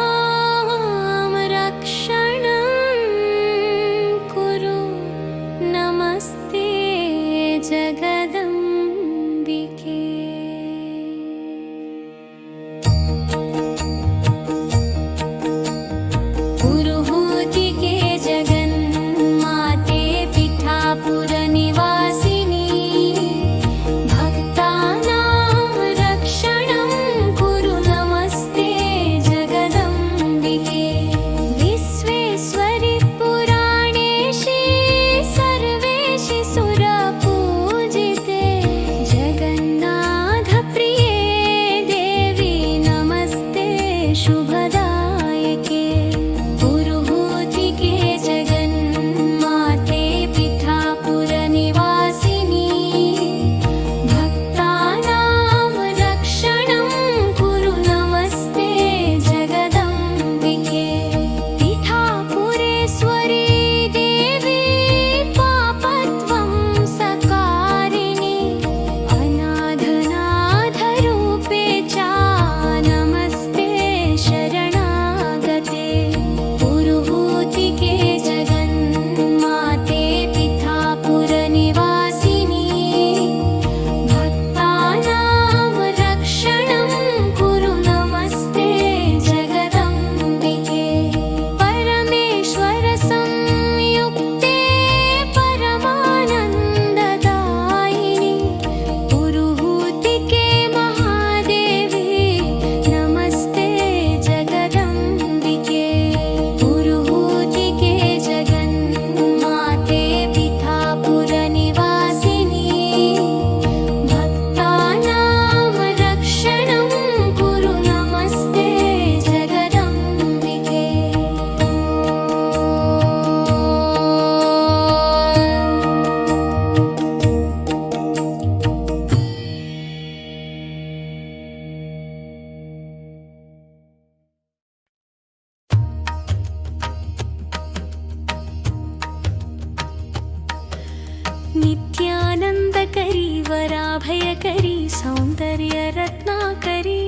नित्यानन्दकरी वराभयकरी सौन्दर्यरत्नाकरी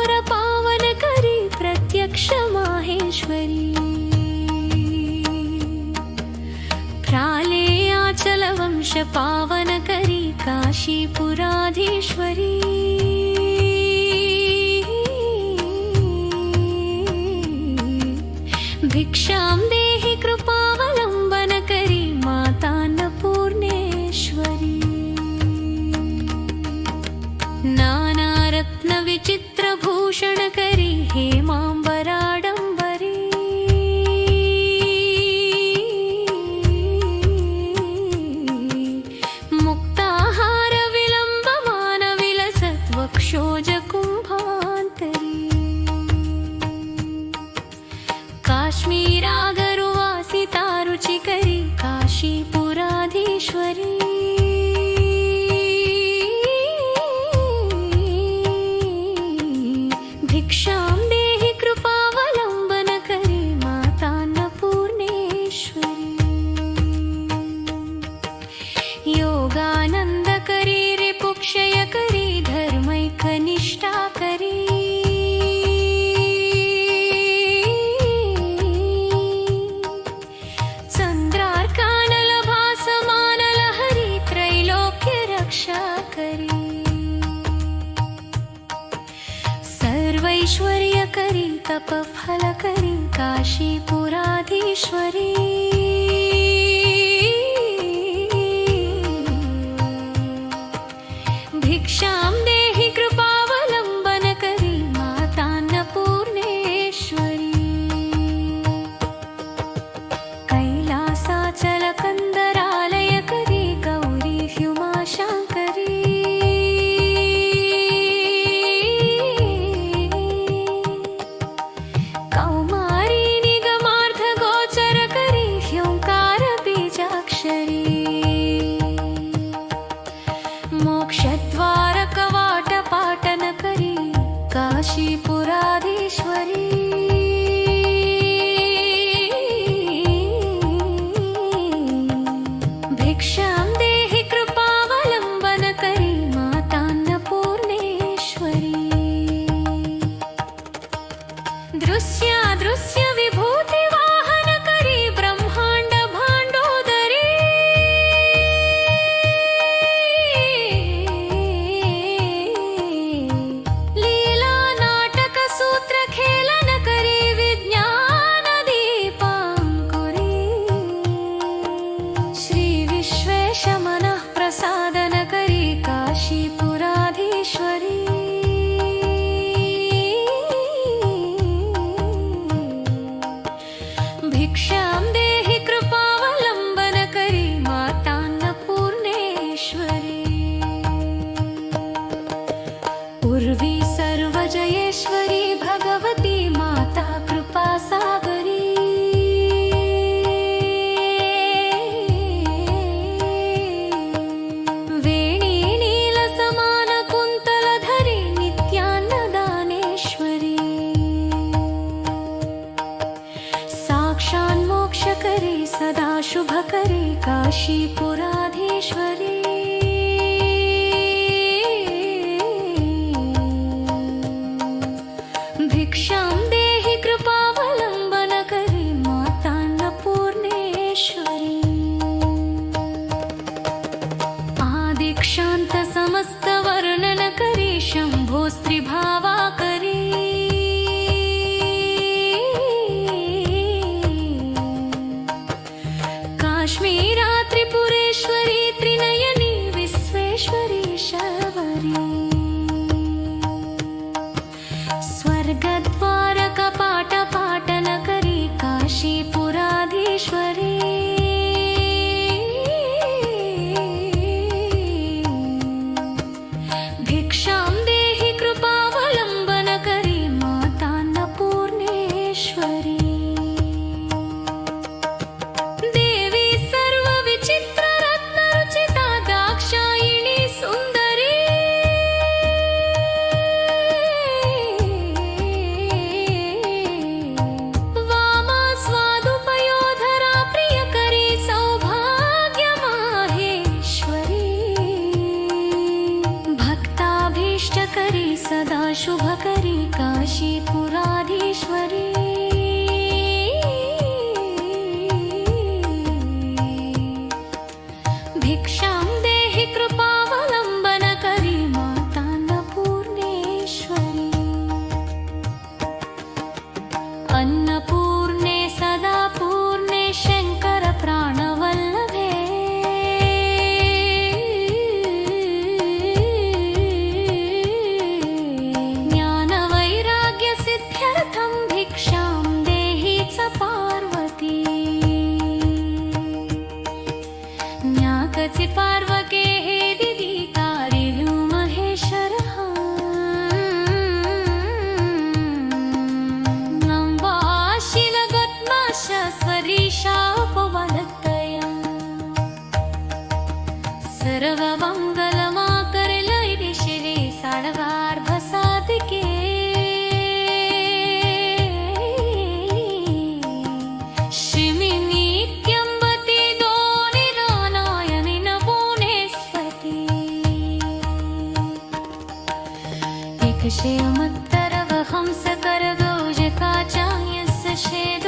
निर्धूताखिलघोरपावनकरी प्रत्यक्ष माहेश्वरी प्रालेयाचलवंश पावनकरी काशीपुराधीश्वरी भिक्षां देहि कृपावलम्बनकरी मातान्नपूर्णेश्वरी नानारत्नविचित्रभूषणकरी हेमाम्बराडम्बरी मुक्ताहारविलम्बमानविलसद्वक्षोजकुम्भान्तरी काश्मीरागरुवासितारुचिकरी काशीपुराधीश्वरी भिक्षां देहि कृपावलम्बनकरी मातान्नपूर्णेश्वरी योगानन्दकरी रिपुक्षयकरी धर्मैकनिष्ठाकरी चन्द्रार्कानलभासमानलहरी त्रैलोक्यरक्षाकरी सर्वैश्वर्यकरी तपफलकरी काशीपुराधीश्वरी भिक्षां देहि कृपावलम्बनकरी मातान्नपूर्णेश्वरी कैलासाचलकन्दरालयकरी गौरी ह्युमाशाङ्करी कौमारी निगमार्थगोचरकरी ह्योङ्कारबीजाक्षरी मोक्षद्वारकवाटपाटनकरी काशीपुराधीश्वरी भिक्षां देहि कृपावलम्बनकरी मातान्नपूर्णेश्वरी दृश्यादृश्यविभूतिवाहनकरी ब्रह्माण्ड भाण्डोदरी लीलानाटकसूत्रखेलनकरी विज्ञानदीपाङ्कुरी श्रीविश्वेशमनःप्रसादनकरी काशीपुराधीश्वरी भिक्षां देहि कृपावलम्बनकरी मातान्नपूर्णेश्वरी उर्वी सर्वजयेश्वरी भगवती माता कृपासागरी वेणी नीलसमानकुन्तलधरी नित्यान्नदानेश्वरी साक्षान्मोक्षकरी सदा शुभकरी काशीपुराधीश्वरी भिक्षां देहि कृपावलम्बनकरी मातान्नपूर्णेश्वरी आदिक्षान्तसमस्तवर्णनकरी शम्भोस्त्रिभावाकरी काश्मीरात्रिपुरेश्वरी त्रिनयनी विश्वेश्वरी शर्वरी स्वर्गद्वारकपाटपाटनकरी काशीपुराधीश्वरी भिक्षां देहि कृपा इष्टकरी सदा शुभकरी काशीपुराधीश्वरी भिक्षां देहि कृपावलम्बनकरी मातान्नपूर्णेश्वरी अन्नपूर्णे सदा पूर्णे शङ्कर प्राणवल्लभे ज्ञानवैराग्यसिद्ध्यर्थं भिक्षां देहि च पार्वती न्याकचि पार्वके हे दिदि कारिलु महेश्वरः नम्बाशिलगत्माश स्वरीशापवदत्तयम् सर्वमङ्गलमाकरलैरि शिरे साडवार्भसादिके श्रीमिनित्यम्बति दोनिरानायनि नमोनेस्पति एकशेमत्तरवहंसकरगौजकाचार्यस्य शेद